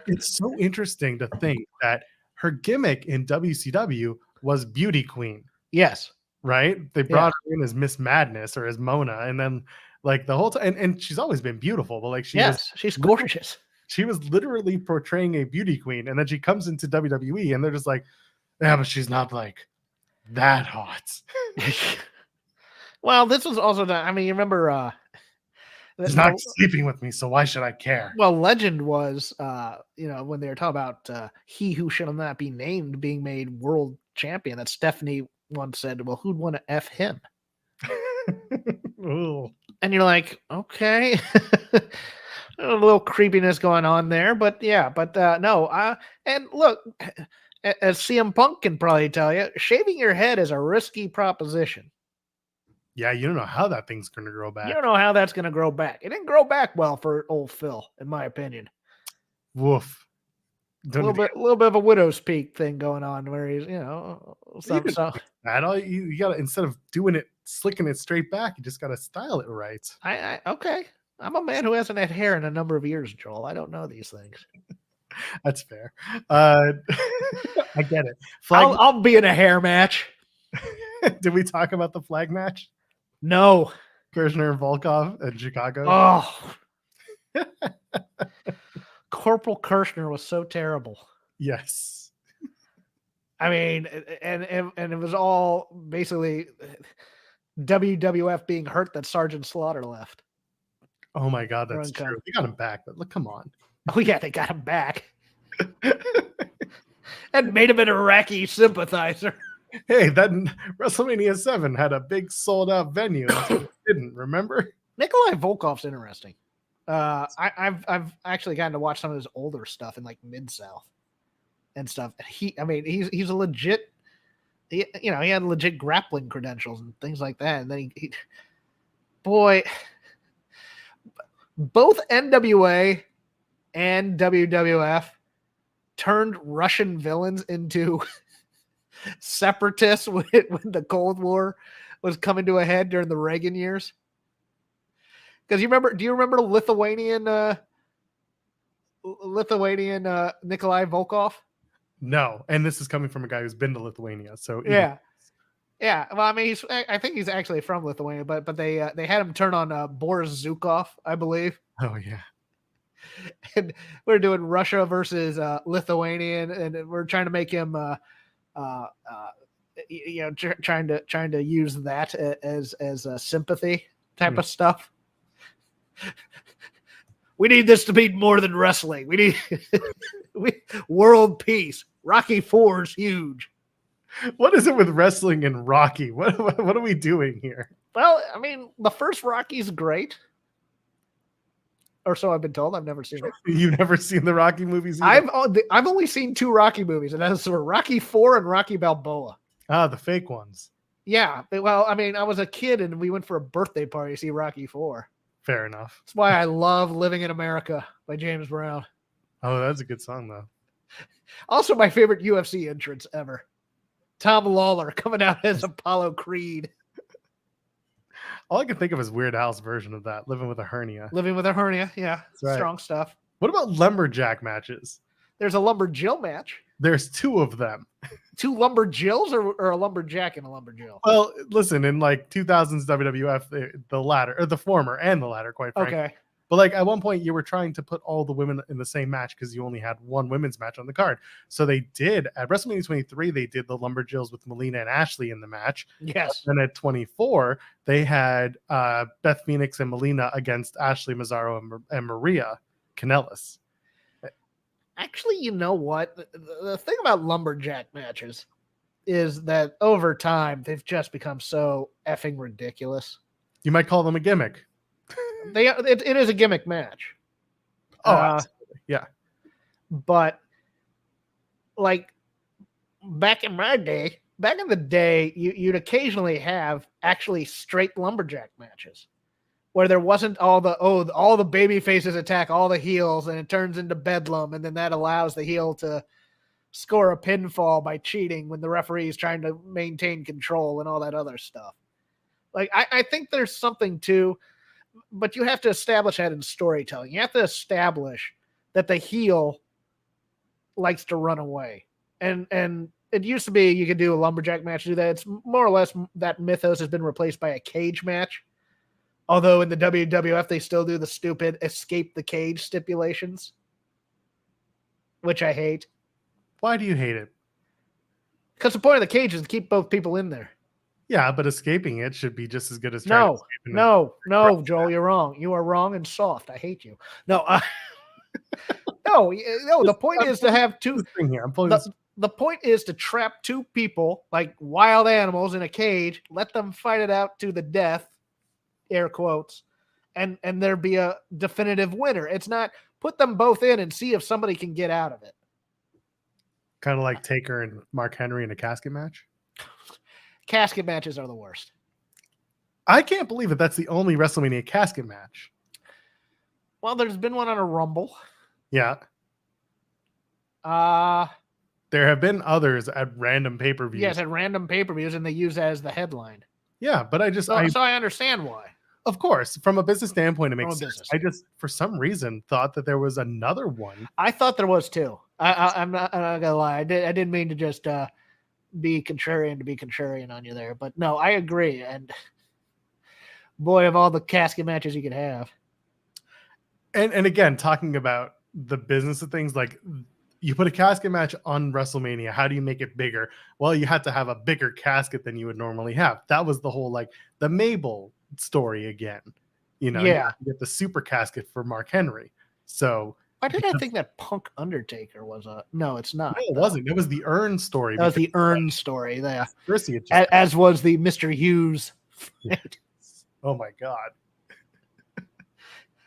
[SPEAKER 1] it's so interesting to think that her gimmick in WCW was Beauty Queen.
[SPEAKER 2] Yes.
[SPEAKER 1] Right? They brought her in as Miss Madness or as Mona, and then like the whole time, and she's always been beautiful, but like
[SPEAKER 2] she's gorgeous.
[SPEAKER 1] She was literally portraying a beauty queen, and then she comes into WWE, and they're just like, yeah, but she's not like that hot.
[SPEAKER 2] Well, this was also I mean, you remember
[SPEAKER 1] she's not sleeping with me, so why should I care?
[SPEAKER 2] Well, legend was when they were talking about he who shall not be named being made world champion, that Stephanie once said, well, who'd want to F him? And you're like, okay. A little creepiness going on there, but no. And look, as CM Punk can probably tell you, shaving your head is a risky proposition.
[SPEAKER 1] Yeah, you don't know how that thing's going to grow back.
[SPEAKER 2] You don't know how that's going to grow back. It didn't grow back well for old Phil, in my opinion.
[SPEAKER 1] Woof.
[SPEAKER 2] A little bit of a widow's peak thing going on, where he's
[SPEAKER 1] you gotta, instead of doing it, slicking it straight back, you just gotta style it right.
[SPEAKER 2] Okay. I'm a man who hasn't had hair in a number of years, Joel. I don't know these things.
[SPEAKER 1] That's fair. I get it.
[SPEAKER 2] I'll be in a hair match.
[SPEAKER 1] Did we talk about the flag match?
[SPEAKER 2] No.
[SPEAKER 1] Kirshner and Volkov in Chicago.
[SPEAKER 2] Oh. Corporal Kirshner was so terrible.
[SPEAKER 1] Yes.
[SPEAKER 2] I mean, and it was all basically WWF being hurt that Sergeant Slaughter left.
[SPEAKER 1] Oh my God, that's true. They got him back, but look, come on.
[SPEAKER 2] Oh yeah, they got him back. And made him an Iraqi sympathizer.
[SPEAKER 1] Hey, that WrestleMania 7 had a big sold out venue. It didn't, remember?
[SPEAKER 2] Nikolai Volkov's interesting. I've actually gotten to watch some of his older stuff in like Mid-South and stuff. He's a legit, he had legit grappling credentials and things like that. And then both NWA and WWF turned Russian villains into separatists when the Cold War was coming to a head during the Reagan years. Because do you remember Lithuanian Nikolai Volkov?
[SPEAKER 1] No, and this is coming from a guy who's been to Lithuania. So
[SPEAKER 2] yeah. Well, I mean, I think he's actually from Lithuania, but they had him turn on Boris Zukov, I believe.
[SPEAKER 1] Oh yeah.
[SPEAKER 2] And we're doing Russia versus Lithuanian, and we're trying to make him, trying to use that as a sympathy type of stuff. We need this to be more than wrestling. We need world peace. Rocky IV is huge.
[SPEAKER 1] What is it with wrestling and Rocky? What are we doing here?
[SPEAKER 2] Well, I mean, the first Rocky's great. Or so I've been told. I've never seen it.
[SPEAKER 1] You've never seen the Rocky movies either?
[SPEAKER 2] I've only seen 2 Rocky movies, and that's Rocky IV and Rocky Balboa.
[SPEAKER 1] Ah, the fake ones.
[SPEAKER 2] Yeah. Well, I mean, I was a kid, and we went for a birthday party to see Rocky IV.
[SPEAKER 1] Fair enough.
[SPEAKER 2] That's why I love Living in America by James Brown.
[SPEAKER 1] Oh, that's a good song, though.
[SPEAKER 2] Also, my favorite UFC entrance ever. Tom Lawler coming out as Apollo Creed.
[SPEAKER 1] All I can think of is Weird Al's version of that, Living with a Hernia.
[SPEAKER 2] Living with a Hernia, yeah. Right. Strong stuff.
[SPEAKER 1] What about lumberjack matches?
[SPEAKER 2] There's a lumberjill match.
[SPEAKER 1] There's 2 of them. 2
[SPEAKER 2] lumberjills or a lumberjack and a lumberjill?
[SPEAKER 1] Well, listen, in like 2000s WWF, the latter, or the former and the latter, quite frankly.
[SPEAKER 2] Okay.
[SPEAKER 1] But like at one point you were trying to put all the women in the same match because you only had one women's match on the card. So they did at WrestleMania 23, they did the Lumberjills with Melina and Ashley in the match.
[SPEAKER 2] Yes.
[SPEAKER 1] And at 24, they had Beth Phoenix and Melina against Ashley Mazzaro and Maria Kennels.
[SPEAKER 2] Actually, you know what? The thing about Lumberjack matches is that over time they've just become so effing ridiculous.
[SPEAKER 1] You might call them a gimmick.
[SPEAKER 2] It is a gimmick match.
[SPEAKER 1] Oh, absolutely. Yeah.
[SPEAKER 2] But like back in the day, you'd occasionally have actually straight lumberjack matches where there wasn't all the baby faces attack all the heels and it turns into bedlam, and then that allows the heel to score a pinfall by cheating when the referee is trying to maintain control and all that other stuff. Like I think there's something to, but you have to establish that in storytelling. You have to establish that the heel likes to run away. And it used to be you could do a lumberjack match, do that. It's more or less that mythos has been replaced by a cage match. Although in the WWF, they still do the stupid escape the cage stipulations, which I hate.
[SPEAKER 1] Why do you hate it?
[SPEAKER 2] Because the point of the cage is to keep both people in there.
[SPEAKER 1] Yeah, but escaping it should be just as good as
[SPEAKER 2] No, Joel, you're wrong. You are wrong and soft. I hate you. No, no. The point is to have two. The point is to trap two people like wild animals in a cage, let them fight it out to the death, air quotes, and there be a definitive winner. It's not put them both in and see if somebody can get out of it.
[SPEAKER 1] Kind of like Taker and Mark Henry in a casket match.
[SPEAKER 2] Casket matches are the worst.
[SPEAKER 1] I can't believe that that's the only WrestleMania casket match.
[SPEAKER 2] Well, there's been one on a Rumble.
[SPEAKER 1] Yeah. There have been others at random pay-per-views.
[SPEAKER 2] Yes, at random pay-per-views, and they use that as the headline.
[SPEAKER 1] Yeah, but
[SPEAKER 2] so I understand why.
[SPEAKER 1] Of course, from a business standpoint, it makes sense. I just, for some reason, thought that there was another one.
[SPEAKER 2] I thought there was too. I'm not gonna lie. I didn't mean to just be contrarian on you there, but no, I agree. And boy, of all the casket matches you could have.
[SPEAKER 1] And again, talking about the business of things, like you put a casket match on WrestleMania, how do you make it bigger? Well, you had to have a bigger casket than you would normally have. That was the whole, like, the Mabel story again. You know,
[SPEAKER 2] yeah,
[SPEAKER 1] you get the super casket for Mark Henry. So
[SPEAKER 2] why did I think that Punk Undertaker was a? No, it's not.
[SPEAKER 1] No, it wasn't. It was the urn story.
[SPEAKER 2] That was the urn story. Yeah,
[SPEAKER 1] as
[SPEAKER 2] was the Mr. Hughes.
[SPEAKER 1] Oh my God.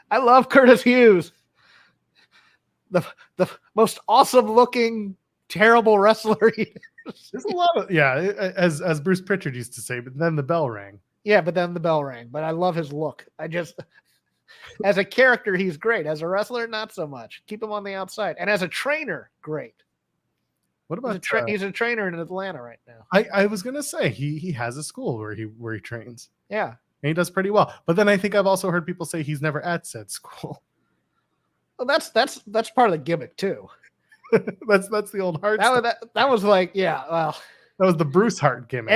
[SPEAKER 2] I love Curtis Hughes. The most awesome looking, terrible wrestler.
[SPEAKER 1] There's a lot of, as Bruce Pritchard used to say, but then the bell rang.
[SPEAKER 2] Yeah, but then the bell rang. But I love his look. I just, as a character, he's great. As a wrestler, not so much. Keep him on the outside. And as a trainer, great.
[SPEAKER 1] What about
[SPEAKER 2] he's a trainer in Atlanta right now.
[SPEAKER 1] I was gonna say he has a school where he trains.
[SPEAKER 2] Yeah.
[SPEAKER 1] And he does pretty well. But then I think I've also heard people say he's never at said school.
[SPEAKER 2] Well, that's part of the gimmick too.
[SPEAKER 1] that's the old Hart.
[SPEAKER 2] That was like, yeah, well,
[SPEAKER 1] that was the Bruce Hart gimmick.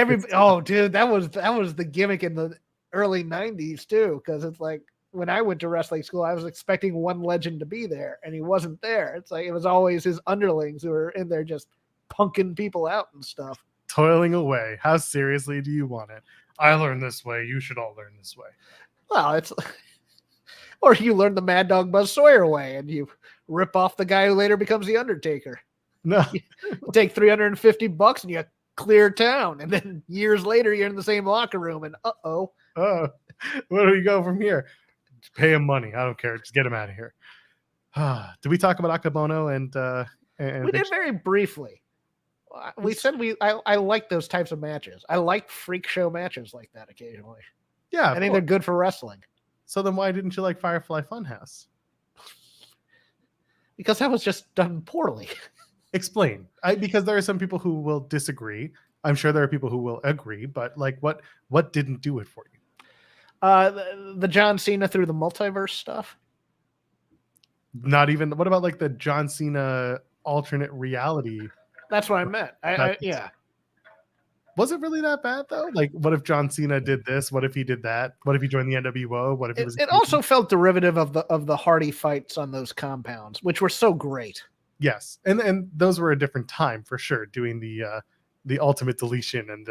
[SPEAKER 2] Dude, that was the gimmick in the early 90s too, because it's like when I went to wrestling school, I was expecting one legend to be there, and he wasn't there. It's like it was always his underlings who were in there just punking people out and stuff.
[SPEAKER 1] Toiling away. How seriously do you want it? I learned this way. You should all learn this way.
[SPEAKER 2] Well, it's or you learn the Mad Dog Buzz Sawyer way and you rip off the guy who later becomes the Undertaker.
[SPEAKER 1] No.
[SPEAKER 2] You take $350 and you clear town. And then years later, you're in the same locker room and
[SPEAKER 1] oh, where do we go from here? Just pay him money. I don't care. Just get him out of here. Did we talk about Akabono and
[SPEAKER 2] we did very briefly. We said I like those types of matches. I like freak show matches like that occasionally.
[SPEAKER 1] Yeah,
[SPEAKER 2] I think they're good for wrestling.
[SPEAKER 1] So then why didn't you like Firefly Fun House?
[SPEAKER 2] Because that was just done poorly.
[SPEAKER 1] Explain. Because there are some people who will disagree. I'm sure there are people who will agree, but like what didn't do it for you?
[SPEAKER 2] The John Cena through the multiverse stuff.
[SPEAKER 1] Not even. What about like the John Cena alternate reality?
[SPEAKER 2] That's what I meant. Yeah.
[SPEAKER 1] Was it really that bad though? Like, what if John Cena did this? What if he did that? What if he joined the NWO? What if he was?
[SPEAKER 2] It also felt derivative of the Hardy fights on those compounds, which were so great.
[SPEAKER 1] Yes, and those were a different time for sure. Doing the Ultimate Deletion and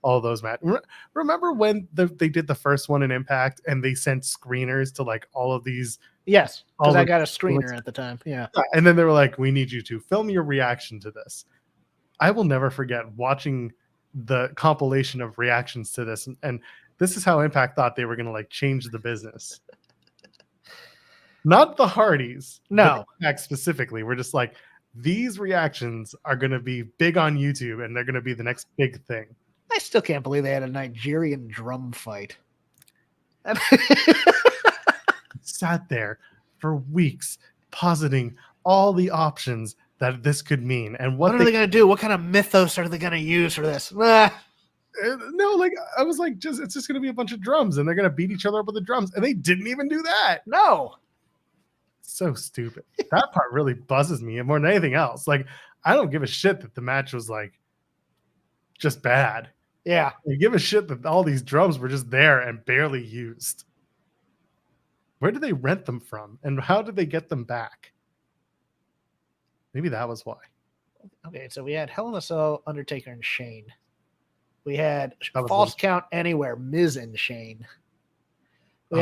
[SPEAKER 1] all those matches. Remember when they did the first one in Impact and they sent screeners to like all of these?
[SPEAKER 2] Yes, because I got a screener at the time. Yeah,
[SPEAKER 1] and then they were like, "We need you to film your reaction to this." I will never forget watching the compilation of reactions to this, and this is how Impact thought they were going to like change the business. Not the Hardys,
[SPEAKER 2] no,
[SPEAKER 1] Impact specifically. We're just like, these reactions are going to be big on YouTube, and they're going to be the next big thing.
[SPEAKER 2] I still can't believe they had a Nigerian drum fight.
[SPEAKER 1] Sat there for weeks, positing all the options that this could mean, and what
[SPEAKER 2] are they going to do? What kind of mythos are they going to use for this?
[SPEAKER 1] No, like I was like, it's just going to be a bunch of drums, and they're going to beat each other up with the drums, and they didn't even do that.
[SPEAKER 2] No,
[SPEAKER 1] so stupid. That part really buzzes me more than anything else. Like, I don't give a shit that the match was like just bad.
[SPEAKER 2] Yeah,
[SPEAKER 1] I give a shit that all these drums were just there and barely used. Where did they rent them from, and how did they get them back? Maybe that was why.
[SPEAKER 2] Okay, so we had Hell in a Cell, Undertaker, and Shane. We had False Count Anywhere, Miz and Shane. We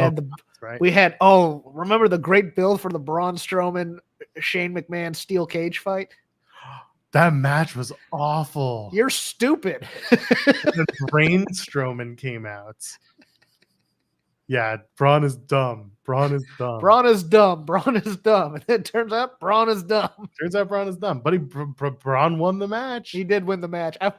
[SPEAKER 2] had remember the great build for the Braun Strowman, Shane McMahon steel cage fight?
[SPEAKER 1] That match was awful.
[SPEAKER 2] You're stupid.
[SPEAKER 1] The Braun Strowman came out. Yeah, Braun is dumb. Braun is dumb.
[SPEAKER 2] Braun is dumb. Braun is dumb. And it turns out Braun is dumb.
[SPEAKER 1] Turns out Braun is dumb. But Braun won the match.
[SPEAKER 2] He did win the match. I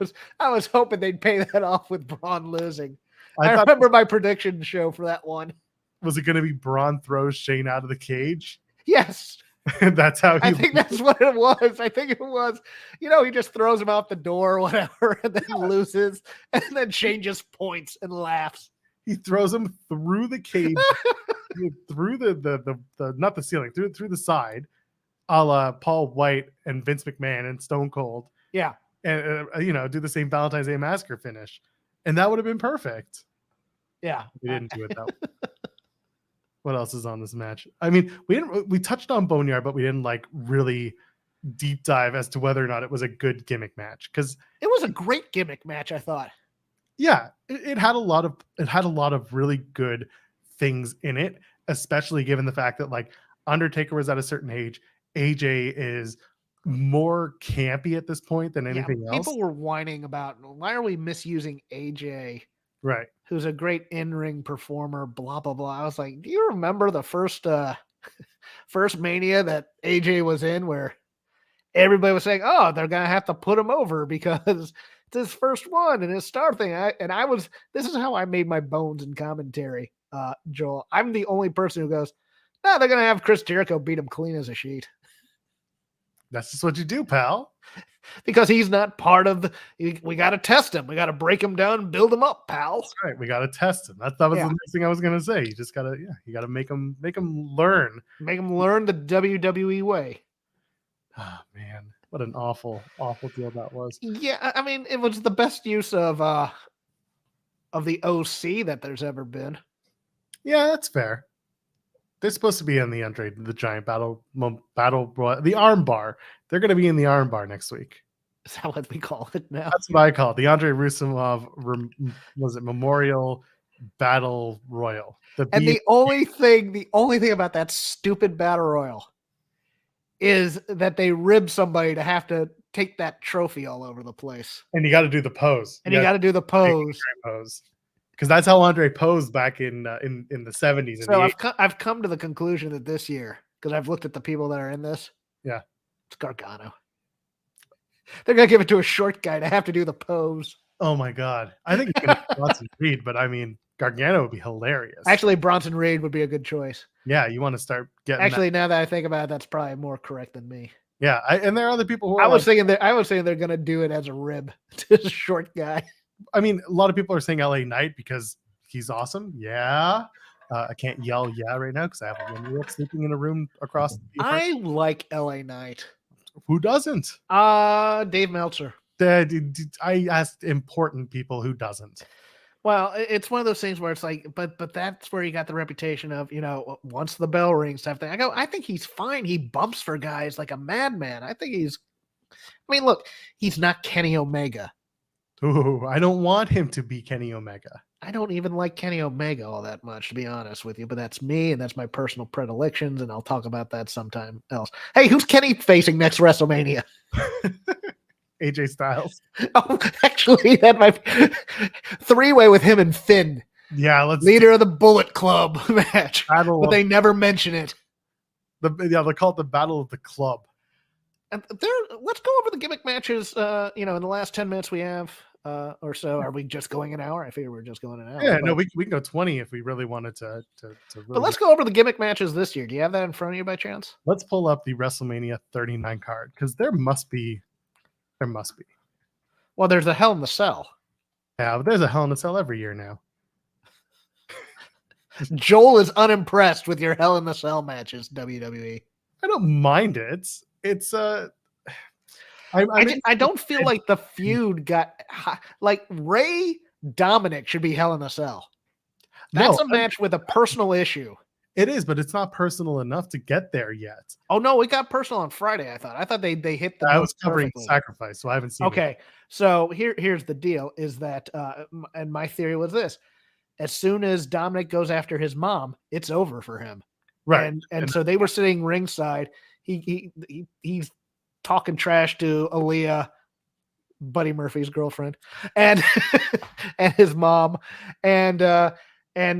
[SPEAKER 2] was hoping they'd pay that off with Braun losing. I remember my prediction show for that one.
[SPEAKER 1] Was it going to be Braun throws Shane out of the cage?
[SPEAKER 2] Yes.
[SPEAKER 1] That's how
[SPEAKER 2] I think that's what it was. I think it was, he just throws him out the door or whatever, and then loses. And then Shane just points and laughs.
[SPEAKER 1] He throws him through the cage, through the not the ceiling, through the side, a la Paul White and Vince McMahon and Stone Cold.
[SPEAKER 2] Yeah.
[SPEAKER 1] And, do the same Valentine's Day Massacre finish. And that would have been perfect.
[SPEAKER 2] Yeah.
[SPEAKER 1] We didn't do it, though. What else is on this match? I mean, we touched on Boneyard, but we didn't like really deep dive as to whether or not it was a good gimmick match, because
[SPEAKER 2] it was a great gimmick match, I thought.
[SPEAKER 1] Yeah, it had a lot of really good things in it, especially given the fact that like Undertaker was at a certain age, AJ is more campy at this point than anything else.
[SPEAKER 2] People were whining about, why are we misusing AJ?
[SPEAKER 1] Right.
[SPEAKER 2] Who's a great in-ring performer, blah, blah, blah. I was like, do you remember the first Mania that AJ was in, where everybody was saying, oh, they're going to have to put him over because it's his first one and his star thing. This is how I made my bones in commentary, Joel. I'm the only person who goes, no, they're going to have Chris Jericho beat him clean as a sheet.
[SPEAKER 1] That's just what you do, pal.
[SPEAKER 2] Because he's not part of we got to test him. We got to break him down and build him up, pal.
[SPEAKER 1] That's right. We got to test him. That was the next thing I was going to say. You just got to, you got to make him learn.
[SPEAKER 2] Make him learn the WWE way.
[SPEAKER 1] Oh, man. What an awful, awful deal that was.
[SPEAKER 2] Yeah. I mean, it was the best use of the OC that there's ever been.
[SPEAKER 1] Yeah, that's fair. They're supposed to be in the Andre the Giant battle, the arm bar. They're going to be in the arm bar next week.
[SPEAKER 2] Is that what we call it now?
[SPEAKER 1] That's what I call it. The Andre Rusimov, was it Memorial Battle Royal?
[SPEAKER 2] The only thing about that stupid Battle Royal is that they rib somebody to have to take that trophy all over the place.
[SPEAKER 1] And you got to do the pose.
[SPEAKER 2] And you got to do the pose.
[SPEAKER 1] Because that's how Andre posed back in the 70s.
[SPEAKER 2] So I've come to the conclusion that this year, because I've looked at the people that are in this.
[SPEAKER 1] Yeah.
[SPEAKER 2] It's Gargano. They're going to give it to a short guy to have to do the pose.
[SPEAKER 1] Oh, my God. I think it's going to be Bronson Reed, but I mean, Gargano would be hilarious.
[SPEAKER 2] Actually, Bronson Reed would be a good choice.
[SPEAKER 1] Yeah, you want to start getting.
[SPEAKER 2] Actually, now that I think about it, that's probably more correct than me.
[SPEAKER 1] Yeah, and there are other people who are.
[SPEAKER 2] I was saying they're going to do it as a rib to the short guy.
[SPEAKER 1] I mean, a lot of people are saying LA Knight because he's awesome. Yeah. I can't yell yeah right now because I have a woman sleeping in a room across.
[SPEAKER 2] I like LA Knight.
[SPEAKER 1] Who doesn't?
[SPEAKER 2] Dave Meltzer.
[SPEAKER 1] I asked important people who doesn't.
[SPEAKER 2] Well, it's one of those things where it's like, but that's where you got the reputation of, once the bell rings type thing. I think he's fine. He bumps for guys like a madman. I mean, look, he's not Kenny Omega.
[SPEAKER 1] Ooh, I don't want him to be Kenny Omega.
[SPEAKER 2] I don't even like Kenny Omega all that much, to be honest with you, but that's me and that's my personal predilections, and I'll talk about that sometime else. Hey, who's Kenny facing next WrestleMania?
[SPEAKER 1] AJ Styles.
[SPEAKER 2] Oh, actually, that might be three-way with him and Finn.
[SPEAKER 1] Yeah,
[SPEAKER 2] leader of the Bullet Club match, but they never mention it.
[SPEAKER 1] They call it the Battle of the Club.
[SPEAKER 2] And let's go over the gimmick matches. In the last 10 minutes we have or so. Are we just going an hour? I figure we're just going an hour.
[SPEAKER 1] Yeah, no, we can go 20 if we really wanted to really.
[SPEAKER 2] But let's go over the gimmick matches this year. Do you have that in front of you by chance?
[SPEAKER 1] Let's pull up the WrestleMania 39 card because there must be.
[SPEAKER 2] Well, there's a Hell in the Cell.
[SPEAKER 1] Yeah, but there's a Hell in a Cell every year now.
[SPEAKER 2] Joel is unimpressed with your Hell in the Cell matches, WWE.
[SPEAKER 1] I don't mind it. It's I
[SPEAKER 2] don't feel like the feud got like Ray Dominic should be Hell in a Cell. That's a match with a personal issue.
[SPEAKER 1] It is, but it's not personal enough to get there yet.
[SPEAKER 2] Oh no, it got personal on Friday. I thought they hit the.
[SPEAKER 1] I was covering Sacrifice, so I haven't seen.
[SPEAKER 2] Okay, so here's the deal: is that and my theory was this: as soon as Dominic goes after his mom, it's over for him.
[SPEAKER 1] Right,
[SPEAKER 2] and so they were sitting ringside. He's talking trash to Aaliyah, Buddy Murphy's girlfriend, and and his mom, and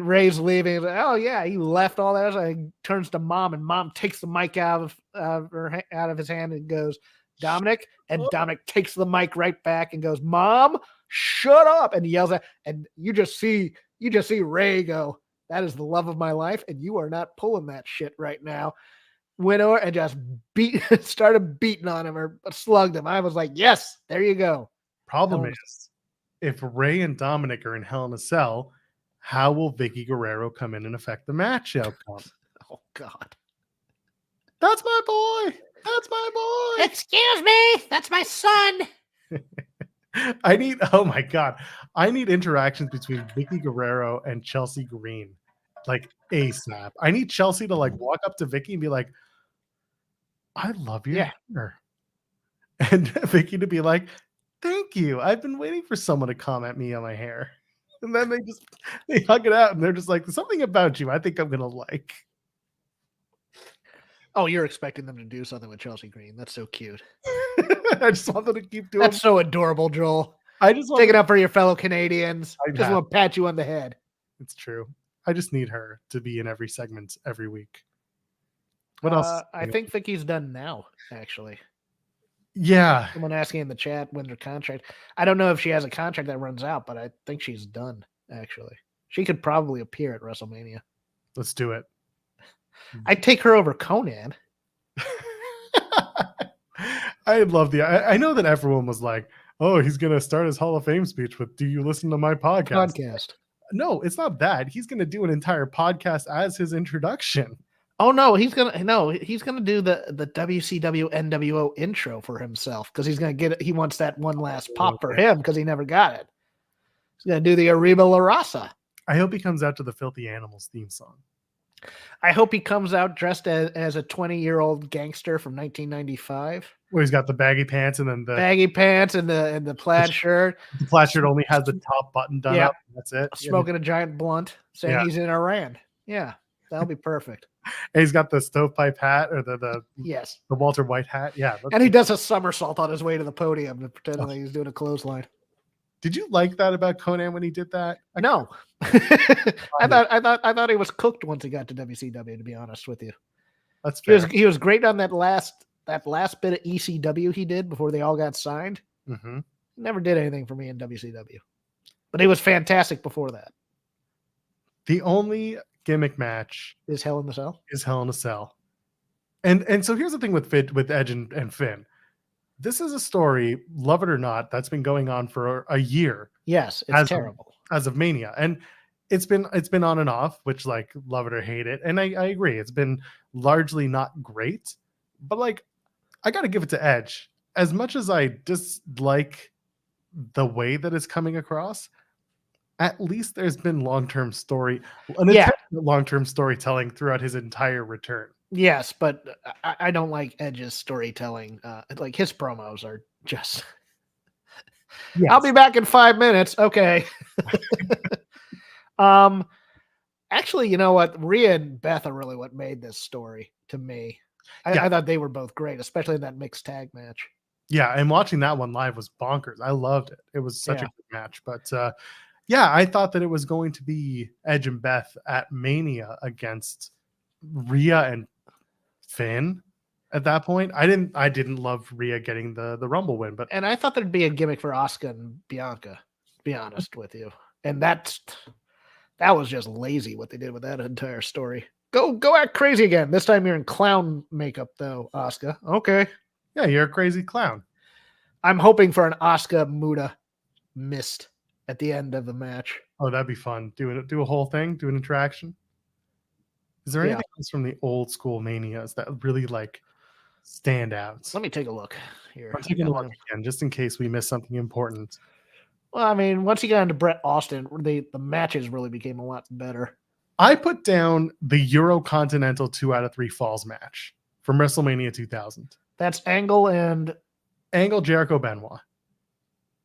[SPEAKER 2] Ray's leaving. Oh yeah, he left all that. So he turns to mom, and mom takes the mic out of his hand and goes, Dominic, and Dominic takes the mic right back and goes, Mom, shut up, and he yells at, and you just see Ray go, that is the love of my life, and you are not pulling that shit right now. Went over and just started beating on him or slugged him. I was like, yes, there you go.
[SPEAKER 1] Problem is, if Ray and Dominic are in Hell in a Cell, how will Vicky Guerrero come in and affect the match outcome?
[SPEAKER 2] Oh God.
[SPEAKER 1] That's my boy. That's my boy.
[SPEAKER 3] Excuse me. That's my son.
[SPEAKER 1] I need interactions between Vicky Guerrero and Chelsea Green. Like ASAP. I need Chelsea to like walk up to Vicky and be like, I love your hair. And Vicky to be like, thank you. I've been waiting for someone to comment me on my hair. And then they hug it out and they're just like, there's something about you I think I'm gonna like.
[SPEAKER 2] Oh, you're expecting them to do something with Chelsea Green. That's so cute.
[SPEAKER 1] I just want them to keep doing.
[SPEAKER 2] That's so adorable, Joel.
[SPEAKER 1] I just
[SPEAKER 2] take it up for your fellow Canadians. I just want to pat you on the head.
[SPEAKER 1] It's true. I just need her to be in every segment every week. What else?
[SPEAKER 2] I think Vicky's done now, actually.
[SPEAKER 1] Yeah.
[SPEAKER 2] Someone asking in the chat when's her contract. I don't know if she has a contract that runs out, but I think she's done, actually. She could probably appear at WrestleMania.
[SPEAKER 1] Let's do it.
[SPEAKER 2] I'd take her over Conan.
[SPEAKER 1] I love I know that everyone was like, oh, he's going to start his Hall of Fame speech with, do you listen to my podcast? No, it's not that. He's going to do an entire podcast as his introduction.
[SPEAKER 2] Oh no, he's gonna do the WCW NWO intro for himself because he's gonna get it. He wants that one last pop for him because he never got it. He's gonna do the Arriba La Raza.
[SPEAKER 1] I hope he comes out to the Filthy Animals theme song.
[SPEAKER 2] I hope he comes out dressed as a 20-year-old gangster from 1995.
[SPEAKER 1] Where he's got the baggy pants and then the
[SPEAKER 2] baggy pants and the plaid shirt.
[SPEAKER 1] The plaid shirt only has the top button done up. That's it.
[SPEAKER 2] Smoking a giant blunt, saying he's in Iran. Yeah, that'll be perfect.
[SPEAKER 1] And he's got the stovepipe hat or the Walter White hat. Yeah.
[SPEAKER 2] And he does a somersault on his way to the podium to pretend like he's doing a clothesline.
[SPEAKER 1] Did you like that about Conan when he did that?
[SPEAKER 2] No. I thought he was cooked once he got to WCW, to be honest with you.
[SPEAKER 1] That's fair.
[SPEAKER 2] He was great on that last bit of ECW he did before they all got signed.
[SPEAKER 1] Mm-hmm.
[SPEAKER 2] Never did anything for me in WCW. But he was fantastic before that.
[SPEAKER 1] The only gimmick match
[SPEAKER 2] is Hell in a Cell.
[SPEAKER 1] And so here's the thing with Edge and Finn. This is a story, love it or not, that's been going on for a year.
[SPEAKER 2] Yes, it's terrible.
[SPEAKER 1] As of Mania. And it's been on and off, which like love it or hate it. And I agree. It's been largely not great. But like I gotta give it to Edge. As much as I dislike the way that it's coming across, at least there's been long-term storytelling throughout his entire return.
[SPEAKER 2] Yes, but I don't like Edge's storytelling. Like his promos are just.
[SPEAKER 1] Yes.
[SPEAKER 2] I'll be back in 5 minutes. Okay. Actually, you know what? Rhea and Beth are really what made this story to me. I thought they were both great, especially in that mixed tag match.
[SPEAKER 1] Yeah, and watching that one live was bonkers. I loved it. It was such a good match. But yeah, I thought that it was going to be Edge and Beth at Mania against Rhea and Finn at that point. I didn't love Rhea getting the Rumble win, but
[SPEAKER 2] I thought there'd be a gimmick for Asuka and Bianca, to be honest with you. And that was just lazy what they did with that entire story. Go act crazy again. This time you're in clown makeup though, Asuka. Okay.
[SPEAKER 1] Yeah, you're a crazy clown.
[SPEAKER 2] I'm hoping for an Asuka Muda mist at the end of the match.
[SPEAKER 1] Oh, that'd be fun. Do a whole thing, do an interaction. Is there anything else from the old school Manias that really like stand out?
[SPEAKER 2] Let me take a look here.
[SPEAKER 1] I'm taking a look again, just in case we miss something important.
[SPEAKER 2] Well, I mean, once you got into Bret Austin, the matches really became a lot better.
[SPEAKER 1] I put down the Eurocontinental 2 out of 3 falls match from WrestleMania 2000.
[SPEAKER 2] That's Angle,
[SPEAKER 1] Jericho, Benoit.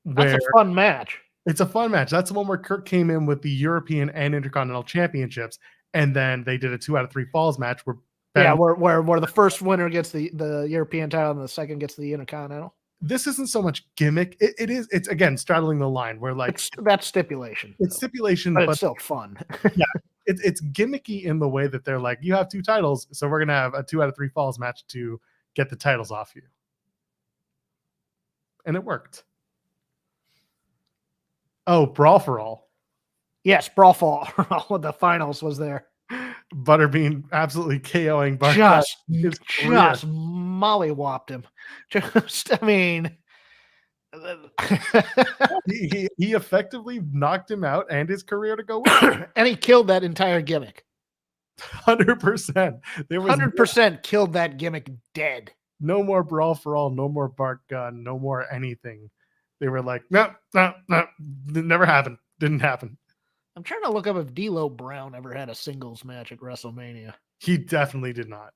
[SPEAKER 2] That's a fun match.
[SPEAKER 1] It's a fun match. That's the one where Kurt came in with the European and Intercontinental Championships, and then they did a 2 out of 3 falls match where
[SPEAKER 2] where the first winner gets the European title and the second gets the Intercontinental.
[SPEAKER 1] This isn't so much gimmick. It's again straddling the line where like
[SPEAKER 2] that's stipulation.
[SPEAKER 1] It's stipulation,
[SPEAKER 2] but it's still fun.
[SPEAKER 1] Yeah, it's gimmicky in the way that they're like, you have 2 titles, so we're gonna have a 2 out of 3 falls match to get the titles off you, and it worked. Oh, Brawl for All.
[SPEAKER 2] Yes, Brawl for All. The finals was there.
[SPEAKER 1] Butterbean absolutely KOing Bart.
[SPEAKER 2] Just mollywopped him. I mean,
[SPEAKER 1] he effectively knocked him out and his career to go with.
[SPEAKER 2] And he killed that entire gimmick.
[SPEAKER 1] 100%. There was
[SPEAKER 2] 100% killed that gimmick dead.
[SPEAKER 1] No more Brawl for All, no more Bart Gun, no more anything. They were like, no, it never happened. Didn't happen.
[SPEAKER 2] I'm trying to look up if D'Lo Brown ever had a singles match at WrestleMania.
[SPEAKER 1] He definitely did not.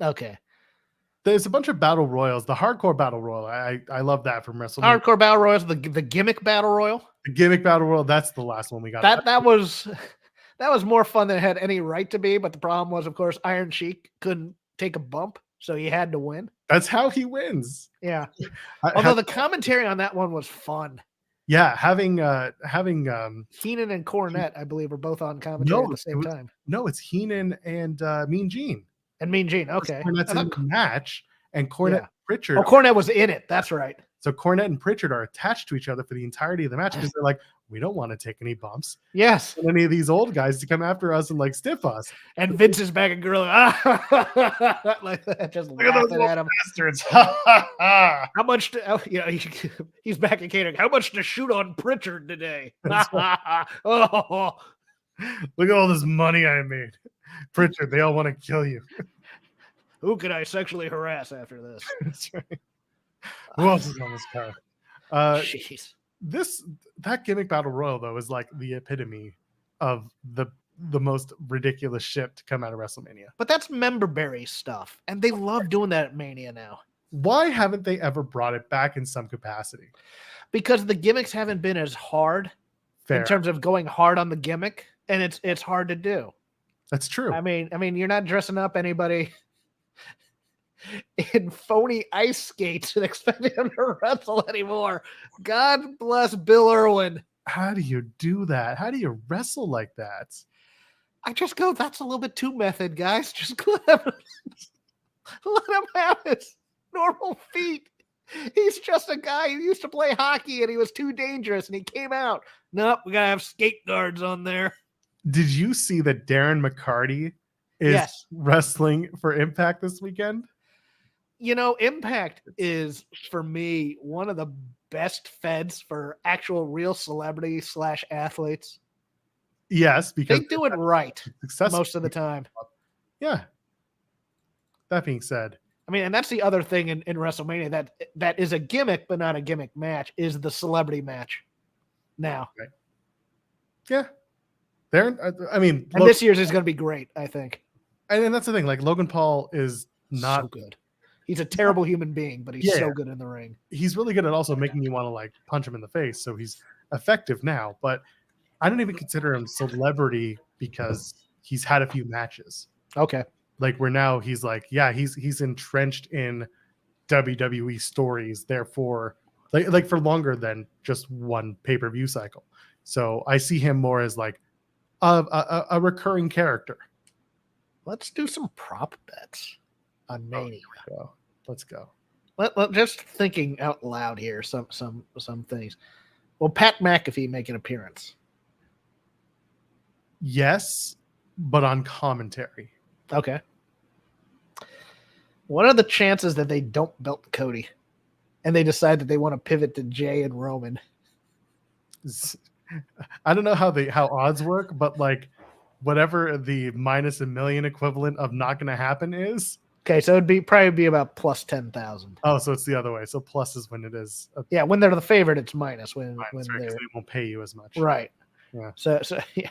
[SPEAKER 2] Okay.
[SPEAKER 1] There's a bunch of battle royals. The hardcore battle royal. I love that from WrestleMania.
[SPEAKER 2] Hardcore battle royals, the gimmick battle royal.
[SPEAKER 1] The gimmick battle royal. That's the last one we got.
[SPEAKER 2] That was more fun than it had any right to be. But the problem was, of course, Iron Sheik couldn't take a bump, so he had to win.
[SPEAKER 1] That's how he wins.
[SPEAKER 2] Yeah. Although the commentary on that one was fun.
[SPEAKER 1] Yeah, having
[SPEAKER 2] Heenan and Cornette, I believe, were both on commentary at the same time.
[SPEAKER 1] No, it's Heenan and Mean Gene.
[SPEAKER 2] And Mean Gene, okay.
[SPEAKER 1] Cornette's in the match, and Cornette and Pritchard.
[SPEAKER 2] Oh, Cornette was in it. That's right.
[SPEAKER 1] So Cornette and Pritchard are attached to each other for the entirety of the match because they're like, we don't want to take any bumps.
[SPEAKER 2] Yes.
[SPEAKER 1] And any of these old guys to come after us and like stiff us.
[SPEAKER 2] And Vince is back and gorilla, like that, just laughing at him.
[SPEAKER 1] Bastards.
[SPEAKER 2] How much he's back in catering. How much to shoot on Pritchard today? Oh,
[SPEAKER 1] look at all this money I made. Pritchard, they all want to kill you.
[SPEAKER 2] Who could I sexually harass after this?
[SPEAKER 1] That's right. Who else is on this card?
[SPEAKER 2] Jeez.
[SPEAKER 1] That gimmick battle royal though is like the epitome of the most ridiculous shit to come out of WrestleMania.
[SPEAKER 2] But that's member berry stuff, and they love doing that at Mania now.
[SPEAKER 1] Why haven't they ever brought it back in some capacity?
[SPEAKER 2] Because the gimmicks haven't been as hard in terms of going hard on the gimmick, and it's hard to do.
[SPEAKER 1] That's true.
[SPEAKER 2] I mean, you're not dressing up anybody in phony ice skates and expecting him to wrestle anymore. God bless Bill Irwin.
[SPEAKER 1] How do you do that? How do you wrestle like that?
[SPEAKER 2] I just go, that's a little bit too method, guys. Just let him have his normal feet. He's just a guy who used to play hockey and he was too dangerous and he came out. Nope, we gotta have skate guards on there.
[SPEAKER 1] Did you see that Darren McCarty is wrestling for Impact this weekend?
[SPEAKER 2] You know, Impact is, for me, one of the best feds for actual real celebrity / athletes.
[SPEAKER 1] Yes, because
[SPEAKER 2] they do it right most of the time.
[SPEAKER 1] Yeah. That being said,
[SPEAKER 2] I mean, and that's the other thing in WrestleMania that is a gimmick, but not a gimmick match, is the celebrity match now.
[SPEAKER 1] Right. Yeah. I mean,
[SPEAKER 2] and this year's is going to be great, I think.
[SPEAKER 1] And that's the thing. Like, Logan Paul is not
[SPEAKER 2] so good. He's a terrible human being, but he's so good in the ring.
[SPEAKER 1] He's really good at also making you want to like punch him in the face. So he's effective now, but I don't even consider him celebrity because he's had a few matches.
[SPEAKER 2] Okay.
[SPEAKER 1] Like where now he's like, yeah, he's entrenched in WWE stories. Therefore, like for longer than just one pay-per-view cycle. So I see him more as like a recurring character.
[SPEAKER 2] Let's do some prop bets on Mania.
[SPEAKER 1] Let's go.
[SPEAKER 2] Let just thinking out loud here. Some things. Will Pat McAfee make an appearance?
[SPEAKER 1] Yes, but on commentary.
[SPEAKER 2] Okay. What are the chances that they don't belt Cody and they decide that they want to pivot to Jay and Roman?
[SPEAKER 1] I don't know how odds work, but like whatever the minus $1 million equivalent of not going to happen is.
[SPEAKER 2] Okay, so it'd probably be about plus 10,000.
[SPEAKER 1] Oh, so it's the other way. So plus is when it is.
[SPEAKER 2] Yeah, when they're the favorite, it's minus. When
[SPEAKER 1] right,
[SPEAKER 2] they
[SPEAKER 1] won't pay you as much.
[SPEAKER 2] Right.
[SPEAKER 1] Yeah.
[SPEAKER 2] So yeah.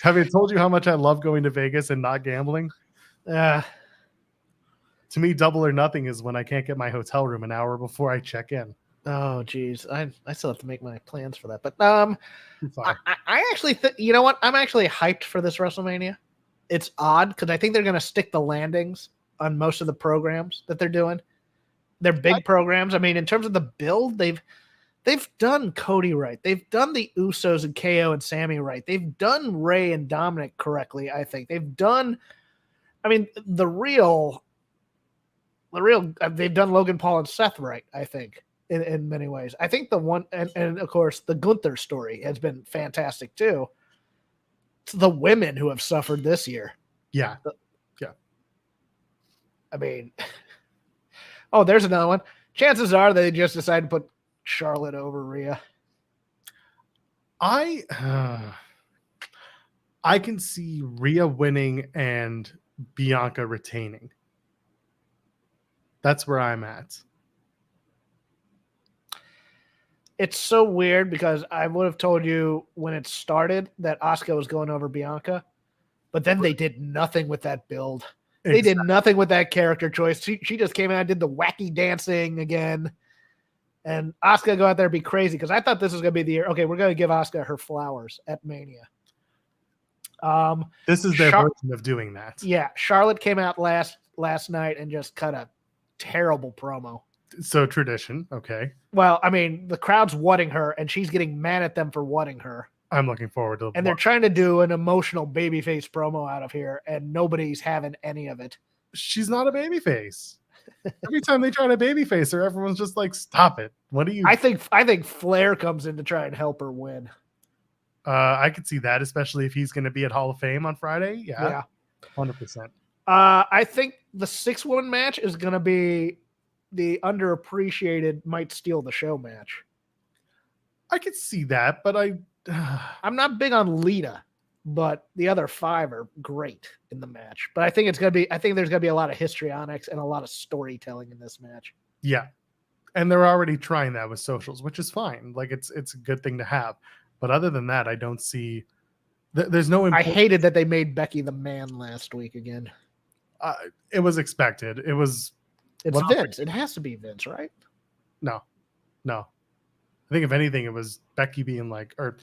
[SPEAKER 1] Have I told you how much I love going to Vegas and not gambling? To me, double or nothing is when I can't get my hotel room an hour before I check in.
[SPEAKER 2] Oh, geez. I still have to make my plans for that. But I actually think, you know what? I'm actually hyped for this WrestleMania. It's odd because I think they're going to stick the landings on most of the programs that they're doing. They're big programs. I mean, in terms of the build, they've done Cody right. They've done the Usos and KO and Sammy right. They've done Ray and Dominic correctly, I think. They've done, I mean, they've done Logan Paul and Seth right, I think, in many ways. I think the one, and of course, the Gunther story has been fantastic too. It's the women who have suffered this year.
[SPEAKER 1] Yeah.
[SPEAKER 2] I mean, oh, there's another one. Chances are they just decided to put Charlotte over Rhea.
[SPEAKER 1] I can see Rhea winning and Bianca retaining. That's where I'm at.
[SPEAKER 2] It's so weird because I would have told you when it started that Asuka was going over Bianca, but then they did nothing with that build. They did nothing with that character choice. She just came out and did the wacky dancing again. And Asuka go out there and be crazy because I thought this was going to be the year. Okay, we're going to give Asuka her flowers at Mania.
[SPEAKER 1] This is their version of doing that.
[SPEAKER 2] Yeah, Charlotte came out last night and just cut a terrible promo.
[SPEAKER 1] So tradition, okay.
[SPEAKER 2] Well, I mean, the crowd's whatting her, and she's getting mad at them for whatting her.
[SPEAKER 1] I'm looking forward to it.
[SPEAKER 2] And they're trying to do an emotional babyface promo out of here, and nobody's having any of it.
[SPEAKER 1] She's not a babyface. Every time they try to babyface her, everyone's just like, "Stop it! What do you?"
[SPEAKER 2] I think Flair comes in to try and help her win.
[SPEAKER 1] I could see that, especially if he's going to be at Hall of Fame on Friday. Yeah, 100%.
[SPEAKER 2] I think the 6-woman match is going to be the underappreciated might steal the show match.
[SPEAKER 1] I could see that, but
[SPEAKER 2] I'm not big on Lita, but the other 5 are great in the match. But I think there's going to be a lot of histrionics and a lot of storytelling in this match.
[SPEAKER 1] Yeah. And they're already trying that with socials, which is fine. Like it's a good thing to have. But other than that, I don't see there's no
[SPEAKER 2] I hated that they made Becky the man last week again.
[SPEAKER 1] It was expected. It's
[SPEAKER 2] Vince. It has to be Vince, right?
[SPEAKER 1] No. I think if anything, it was Becky being like, or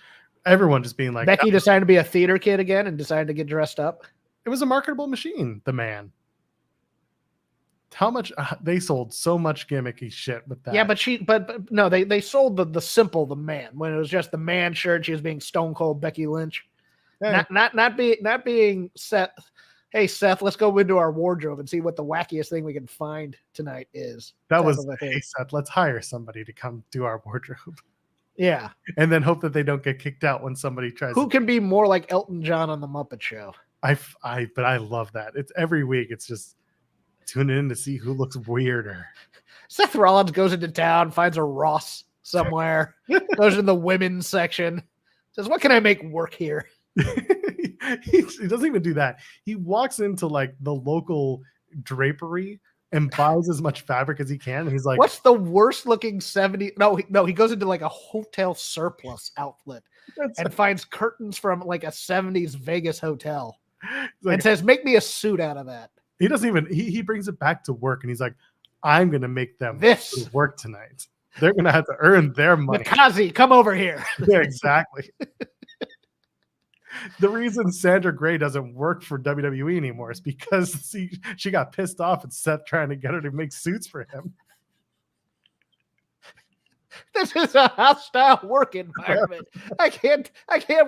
[SPEAKER 1] everyone just being like,
[SPEAKER 2] Becky decided to be a theater kid again and decided to get dressed up.
[SPEAKER 1] It was a marketable machine, the man. How much they sold so much gimmicky shit with that.
[SPEAKER 2] Yeah, but no, they sold the simple, the man, when it was just the man shirt. She was being Stone Cold Becky Lynch. Hey. Not being Seth. Hey Seth, let's go into our wardrobe and see what the wackiest thing we can find tonight is.
[SPEAKER 1] That was, hey Seth, let's hire somebody to come do our wardrobe.
[SPEAKER 2] Yeah.
[SPEAKER 1] And then hope that they don't get kicked out when somebody tries.
[SPEAKER 2] Who can be more like Elton John on the Muppet Show?
[SPEAKER 1] But I love that. It's every week. It's just tune in to see who looks weirder.
[SPEAKER 2] Seth Rollins goes into town, finds a Ross somewhere, goes in the women's section, says, "What can I make work here?"
[SPEAKER 1] He doesn't even do that. He walks into like the local drapery and buys as much fabric as he can. And he's like,
[SPEAKER 2] what's the worst looking 70? No, he goes into like a hotel surplus outlet and finds curtains from like a 70s Vegas hotel
[SPEAKER 1] like,
[SPEAKER 2] and says, make me a suit out of that.
[SPEAKER 1] He doesn't even, he brings it back to work and he's like, I'm going to make them
[SPEAKER 2] this
[SPEAKER 1] work tonight. They're going to have to earn their money.
[SPEAKER 2] Mikaze, come over here.
[SPEAKER 1] Yeah, exactly. The reason Sandra Gray doesn't work for WWE anymore is because she got pissed off at Seth trying to get her to make suits for him.
[SPEAKER 2] This is a hostile work environment. I can't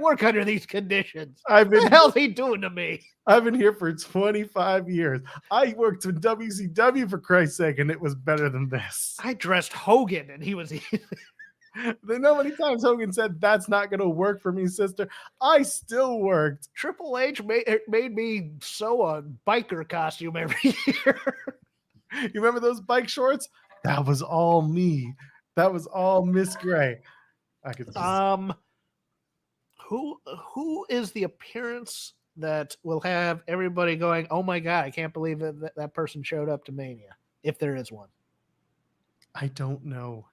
[SPEAKER 2] work under these conditions. What the hell's he doing to me?
[SPEAKER 1] I've been here for 25 years. I worked in WCW for Christ's sake, and it was better than this.
[SPEAKER 2] I dressed Hogan, and he was.
[SPEAKER 1] You know how many times Hogan said, that's not going to work for me, sister? I still worked.
[SPEAKER 2] Triple H made me sew a biker costume every year.
[SPEAKER 1] You remember those bike shorts? That was all me. That was all Miss Gray. I could just...
[SPEAKER 2] Who is the appearance that will have everybody going, oh my God, I can't believe that person showed up to Mania, if there is one?
[SPEAKER 1] I don't know.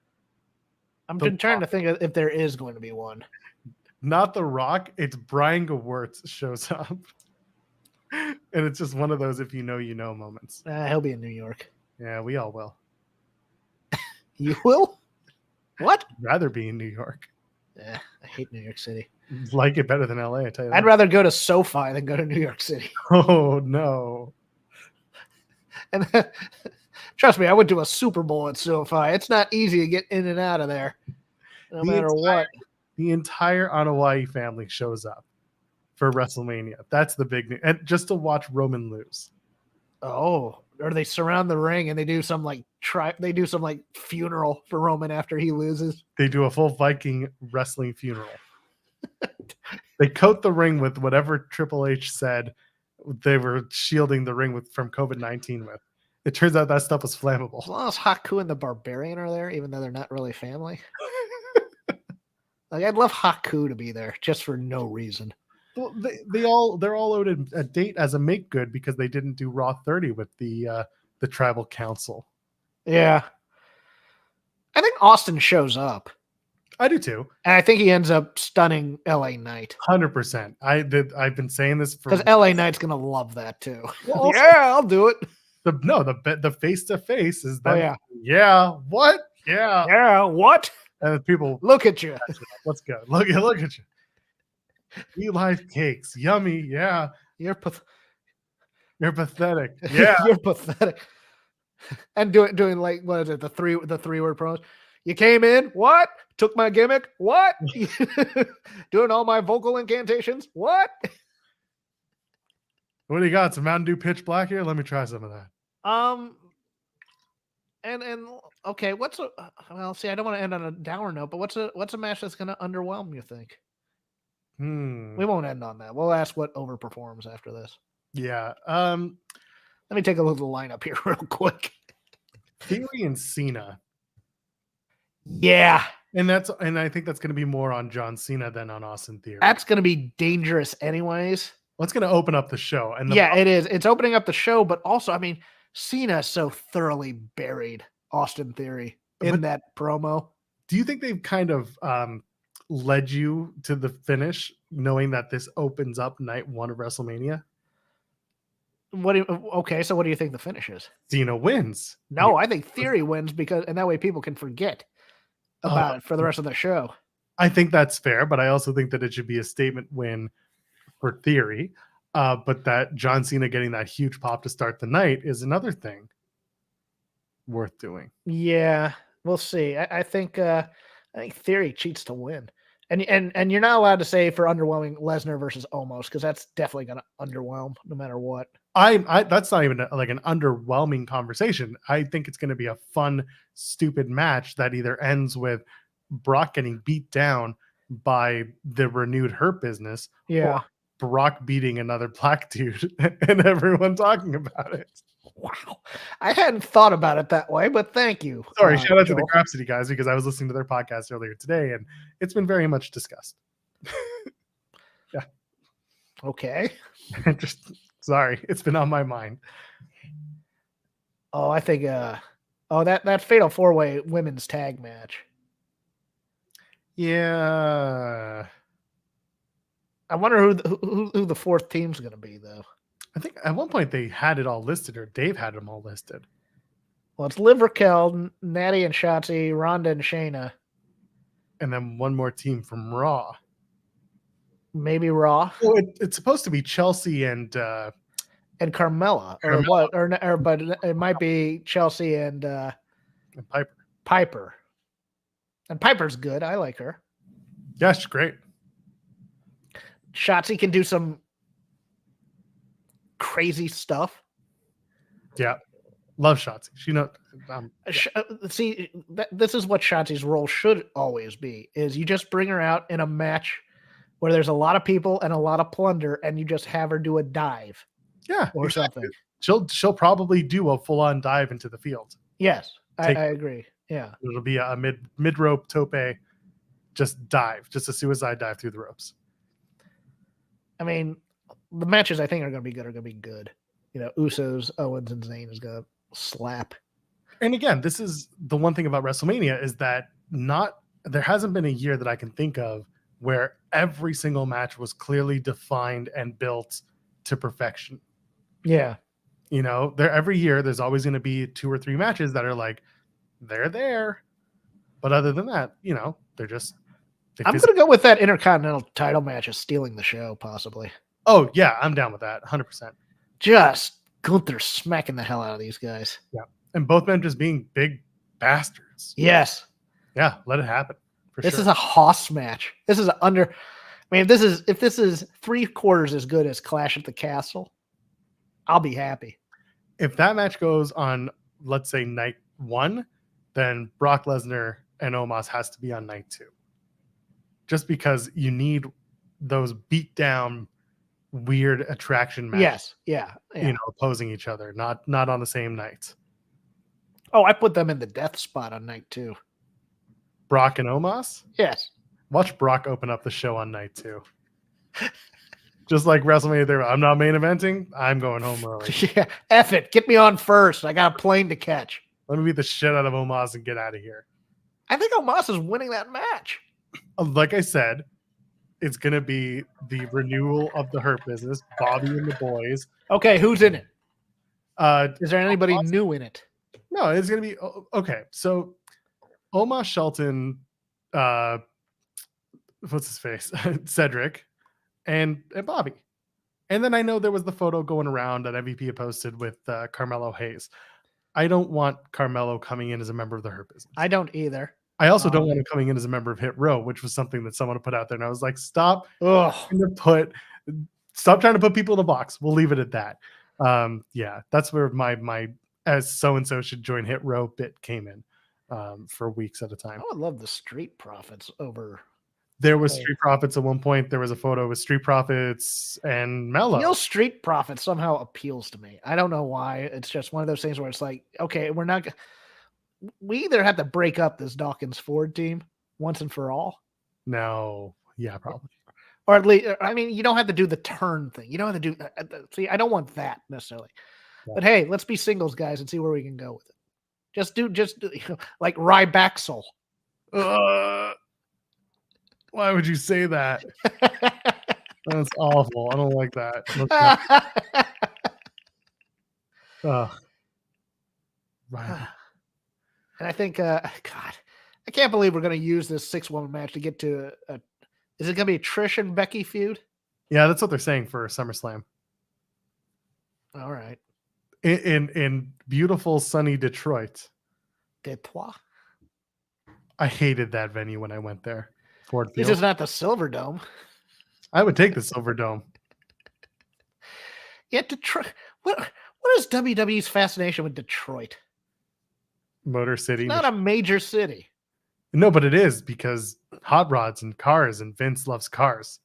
[SPEAKER 2] I'm trying to think if there is going to be one.
[SPEAKER 1] Not The Rock. It's Brian Gewirtz shows up. And it's just one of those if you know, you know moments.
[SPEAKER 2] He'll be in New York.
[SPEAKER 1] Yeah, we all will.
[SPEAKER 2] You will? What?
[SPEAKER 1] I'd rather be in New York.
[SPEAKER 2] Yeah, I hate New York City.
[SPEAKER 1] Like it better than LA, I tell you that.
[SPEAKER 2] I'd rather go to SoFi than go to New York City.
[SPEAKER 1] Oh, no.
[SPEAKER 2] And trust me, I went to a Super Bowl at SoFi. It's not easy to get in and out of there, no matter what.
[SPEAKER 1] The entire Anoa'i family shows up for WrestleMania. That's the big news. And just to watch Roman lose.
[SPEAKER 2] Oh, or they surround the ring and they do some like funeral for Roman after he loses.
[SPEAKER 1] They do a full Viking wrestling funeral. They coat the ring with whatever Triple H said they were shielding the ring from COVID-19 with. It turns out that stuff was flammable.
[SPEAKER 2] As long as Haku and the Barbarian are there, even though they're not really family. Like, I'd love Haku to be there just for no reason.
[SPEAKER 1] Well, they're all owed a date as a make good because they didn't do Raw 30 with the tribal council.
[SPEAKER 2] Yeah, I think Austin shows up.
[SPEAKER 1] I do too,
[SPEAKER 2] and I think he ends up stunning LA Knight.
[SPEAKER 1] 100%. I've been saying this
[SPEAKER 2] because LA Knight's gonna love that too.
[SPEAKER 1] Well, also,
[SPEAKER 2] yeah, I'll do it.
[SPEAKER 1] The face to face is that.
[SPEAKER 2] Oh, yeah.
[SPEAKER 1] Yeah. What? Yeah.
[SPEAKER 2] Yeah. What?
[SPEAKER 1] And people
[SPEAKER 2] look at you.
[SPEAKER 1] Let's go. Look at you. Eat life cakes. Yummy. Yeah. You're pathetic. Yeah.
[SPEAKER 2] You're pathetic. And doing like, what is it? The three word promos. You came in. What? Took my gimmick. What? Doing all my vocal incantations. What?
[SPEAKER 1] What do you got? Some Mountain Dew Pitch Black here? Let me try some of that.
[SPEAKER 2] And okay, well, see, I don't want to end on a dour note, but what's a match that's going to underwhelm you think? We won't end on that. We'll ask what overperforms after this.
[SPEAKER 1] Yeah.
[SPEAKER 2] Let me take a look at the lineup here real quick.
[SPEAKER 1] Theory and Cena.
[SPEAKER 2] Yeah.
[SPEAKER 1] And I think that's going to be more on John Cena than on Austin Theory.
[SPEAKER 2] That's going to be dangerous anyways.
[SPEAKER 1] Well, it's going to open up the show. And
[SPEAKER 2] it is. It's opening up the show, but also, I mean, Cena so thoroughly buried Austin Theory in that promo.
[SPEAKER 1] Do you think they've kind of led you to the finish, knowing that this opens up night one of WrestleMania?
[SPEAKER 2] Okay, so what do you think the finish is?
[SPEAKER 1] Cena wins.
[SPEAKER 2] No, I think Theory wins and that way people can forget about it for the rest of the show.
[SPEAKER 1] I think that's fair, but I also think that it should be a statement win for Theory. But that John Cena getting that huge pop to start the night is another thing worth doing.
[SPEAKER 2] Yeah, we'll see. I think Theory cheats to win. And you're not allowed to say for underwhelming Lesnar versus Omos, because that's definitely going to underwhelm no matter what.
[SPEAKER 1] That's not even like an underwhelming conversation. I think it's going to be a fun, stupid match that either ends with Brock getting beat down by the renewed Hurt Business,
[SPEAKER 2] or
[SPEAKER 1] Brock beating another black dude and everyone talking about it.
[SPEAKER 2] Wow. I hadn't thought about it that way, but thank you.
[SPEAKER 1] Sorry, shout out to the Grapsity guys, because I was listening to their podcast earlier today and it's been very much discussed. Yeah.
[SPEAKER 2] Okay.
[SPEAKER 1] Sorry, it's been on my mind.
[SPEAKER 2] Oh, I think that Fatal 4-Way women's tag match.
[SPEAKER 1] Yeah.
[SPEAKER 2] I wonder who the fourth team's going to be, though.
[SPEAKER 1] I think at one point they had it all listed, or Dave had them all listed.
[SPEAKER 2] Well, it's Liv Raquel, Natty and Shotzi, Ronda and Shayna.
[SPEAKER 1] And then one more team from Raw.
[SPEAKER 2] Maybe Raw.
[SPEAKER 1] Oh, it's supposed to be Chelsea and
[SPEAKER 2] Carmella, or
[SPEAKER 1] Carmella.
[SPEAKER 2] what? Or but it might be Chelsea and
[SPEAKER 1] Piper.
[SPEAKER 2] Piper. And Piper's good. I like her.
[SPEAKER 1] Yeah, she's great.
[SPEAKER 2] Shotzi can do some crazy stuff.
[SPEAKER 1] Yeah. Love Shotzi. She knows.
[SPEAKER 2] See, this is what Shotzi's role should always be, is you just bring her out in a match where there's a lot of people and a lot of plunder, and you just have her do a dive.
[SPEAKER 1] Yeah.
[SPEAKER 2] Or something.
[SPEAKER 1] She'll probably do a full-on dive into the field.
[SPEAKER 2] Yes, I agree. Yeah.
[SPEAKER 1] It'll be a mid-rope tope, just dive, just a suicide dive through the ropes.
[SPEAKER 2] I mean, the matches I think are going to be good. You know, Usos, Owens, and Zayn is going to slap.
[SPEAKER 1] And again, this is the one thing about WrestleMania is that there hasn't been a year that I can think of where every single match was clearly defined and built to perfection.
[SPEAKER 2] Yeah.
[SPEAKER 1] You know, every year there's always going to be 2 or 3 matches that are like, they're there. But other than that, you know, I'm going
[SPEAKER 2] to go with that Intercontinental title match as stealing the show, possibly.
[SPEAKER 1] Oh, yeah, I'm down with that. 100%.
[SPEAKER 2] Just Gunther smacking the hell out of these guys.
[SPEAKER 1] Yeah. And both men just being big bastards.
[SPEAKER 2] Yes.
[SPEAKER 1] Yeah, let it happen.
[SPEAKER 2] This is a Hoss match. This is if this is 3/4 as good as Clash at the Castle, I'll be happy.
[SPEAKER 1] If that match goes on, let's say, night 1, then Brock Lesnar and Omos has to be on night 2. Just because you need those beat down, weird attraction matches.
[SPEAKER 2] Yes. Yeah.
[SPEAKER 1] You know, opposing each other, not on the same night.
[SPEAKER 2] Oh, I put them in the death spot on night 2.
[SPEAKER 1] Brock and Omos?
[SPEAKER 2] Yes.
[SPEAKER 1] Watch Brock open up the show on night 2. Just like WrestleMania, I'm not main eventing. I'm going home early.
[SPEAKER 2] Yeah, F it. Get me on first. I got a plane to catch.
[SPEAKER 1] Let me beat the shit out of Omos and get out of here.
[SPEAKER 2] I think Omos is winning that match.
[SPEAKER 1] Like I said, it's going to be the renewal of the Hurt Business, Bobby and the boys.
[SPEAKER 2] Okay, who's in it? Is there anybody
[SPEAKER 1] Omos?
[SPEAKER 2] new in it?
[SPEAKER 1] No, it's going to be okay. So Omos, Shelton, what's his face? Cedric and Bobby. And then I know there was the photo going around that MVP had posted with Carmelo Hayes. I don't want Carmelo coming in as a member of the Hurt Business.
[SPEAKER 2] I don't either.
[SPEAKER 1] I also don't want him coming in as a member of Hit Row, which was something that someone put out there. And I was like, stop trying to put people in a box. We'll leave it at that. Yeah, that's where my as so-and-so should join Hit Row bit came in for weeks at a time.
[SPEAKER 2] I would love the Street Profits over.
[SPEAKER 1] There was Street Profits at one point. There was a photo with Street Profits and Mello.
[SPEAKER 2] Street Profits somehow appeals to me. I don't know why. It's just one of those things where it's like, okay, we either have to break up this Dawkins Ford team once and for all.
[SPEAKER 1] No. Yeah, probably.
[SPEAKER 2] Or at least, I mean, you don't have to do the turn thing. You don't have to do, see, I don't want that necessarily. Yeah. But hey, let's be singles guys and see where we can go with it. Just do like Rybacksel.
[SPEAKER 1] Why would you say that? That's awful. I don't like that. Right.
[SPEAKER 2] And I think, God, I can't believe we're going to use this 6-woman match to get to is it going to be a Trish and Becky feud?
[SPEAKER 1] Yeah, that's what they're saying for SummerSlam.
[SPEAKER 2] All right.
[SPEAKER 1] In beautiful, sunny Detroit.
[SPEAKER 2] Detroit.
[SPEAKER 1] I hated that venue when I went there. Ford Field.
[SPEAKER 2] This is not the Silver Dome.
[SPEAKER 1] I would take the Silver Dome.
[SPEAKER 2] Yeah, Detroit. What is WWE's fascination with Detroit?
[SPEAKER 1] Motor City.
[SPEAKER 2] It's not a major city.
[SPEAKER 1] No, but it is because hot rods and cars, and Vince loves cars.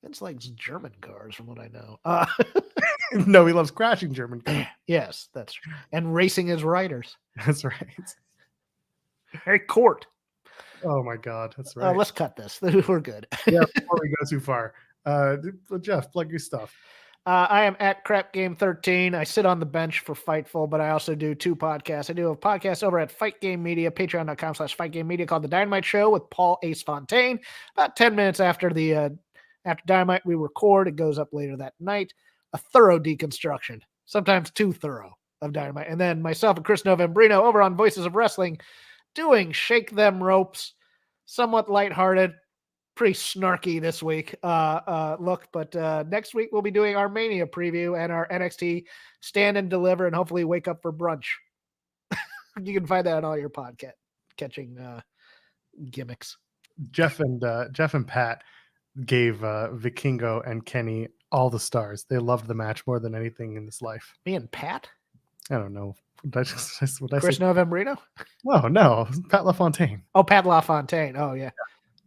[SPEAKER 2] Vince likes German cars, from what I know.
[SPEAKER 1] No, he loves crashing German cars.
[SPEAKER 2] Yes, that's true. And racing his riders.
[SPEAKER 1] That's right.
[SPEAKER 2] Hey, Court.
[SPEAKER 1] Oh my God, that's right.
[SPEAKER 2] Let's cut this. We're good.
[SPEAKER 1] Yeah, before we go too far. Jeff, plug your stuff.
[SPEAKER 2] I am at Crap Game 13. I sit on the bench for Fightful, but I also do 2 podcasts. I do a podcast over at Fight Game Media, patreon.com/Fight Game Media, called The Dynamite Show with Paul Ace Fontaine. About 10 minutes after after Dynamite, we record. It goes up later that night. A thorough deconstruction, sometimes too thorough, of Dynamite. And then myself and Chris Novembrino over on Voices of Wrestling doing Shake Them Ropes, somewhat lighthearted, pretty snarky this week look, but next week we'll be doing our Mania preview and our NXT Stand and Deliver and hopefully Wake Up for Brunch. You can find that on all your podcast catching gimmicks.
[SPEAKER 1] Jeff and Pat gave Vikingo and Kenny all the stars. They loved the match more than anything in this life.
[SPEAKER 2] Me and Pat?
[SPEAKER 1] I don't know. Chris
[SPEAKER 2] Novembrino?
[SPEAKER 1] No, Pat LaFontaine.
[SPEAKER 2] Oh, Pat LaFontaine. Oh, yeah.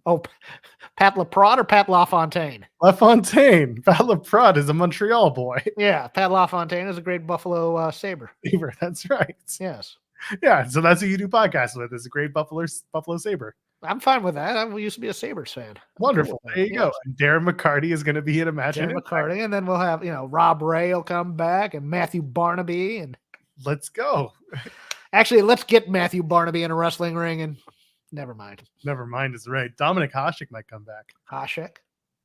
[SPEAKER 2] Oh, Pat LaPrade or Pat LaFontaine?
[SPEAKER 1] LaFontaine. Pat LaPrade is a Montreal boy.
[SPEAKER 2] Yeah, Pat LaFontaine is a great Buffalo Sabre.
[SPEAKER 1] That's right.
[SPEAKER 2] Yes.
[SPEAKER 1] Yeah, so that's who you do podcasts with. Is a great Buffalo Sabre.
[SPEAKER 2] I'm fine with that. I used to be a Sabres fan.
[SPEAKER 1] Wonderful. There you go. And Darren McCarty is going to be in a match.
[SPEAKER 2] Darren McCarty, and then we'll have Rob Ray will come back and Matthew Barnaby, and
[SPEAKER 1] let's go.
[SPEAKER 2] Actually, let's get Matthew Barnaby in a wrestling ring, and never mind.
[SPEAKER 1] Never mind is right. Dominic Hasek might come back.
[SPEAKER 2] Hasek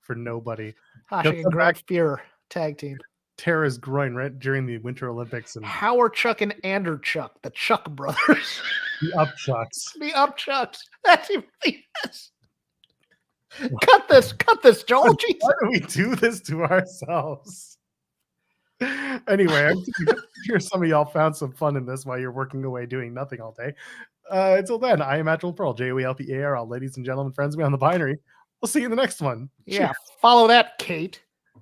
[SPEAKER 1] for nobody.
[SPEAKER 2] Hasek and Greg Fuhrer tag team.
[SPEAKER 1] Tear his groin right during the Winter Olympics. And
[SPEAKER 2] Howard Chuck and Ander Chuck, the Chuck brothers.
[SPEAKER 1] The Upchucks.
[SPEAKER 2] The Upchucks. That's even yes. Cut this, Joel.
[SPEAKER 1] Why do we do this to ourselves? Anyway, I'm sure some of y'all found some fun in this while you're working away doing nothing all day. Until then, I am Joel Pearl, JOELPARL. Ladies and gentlemen, friends, me on the binary. We'll see you in the next one.
[SPEAKER 2] Yeah, follow that, Kate.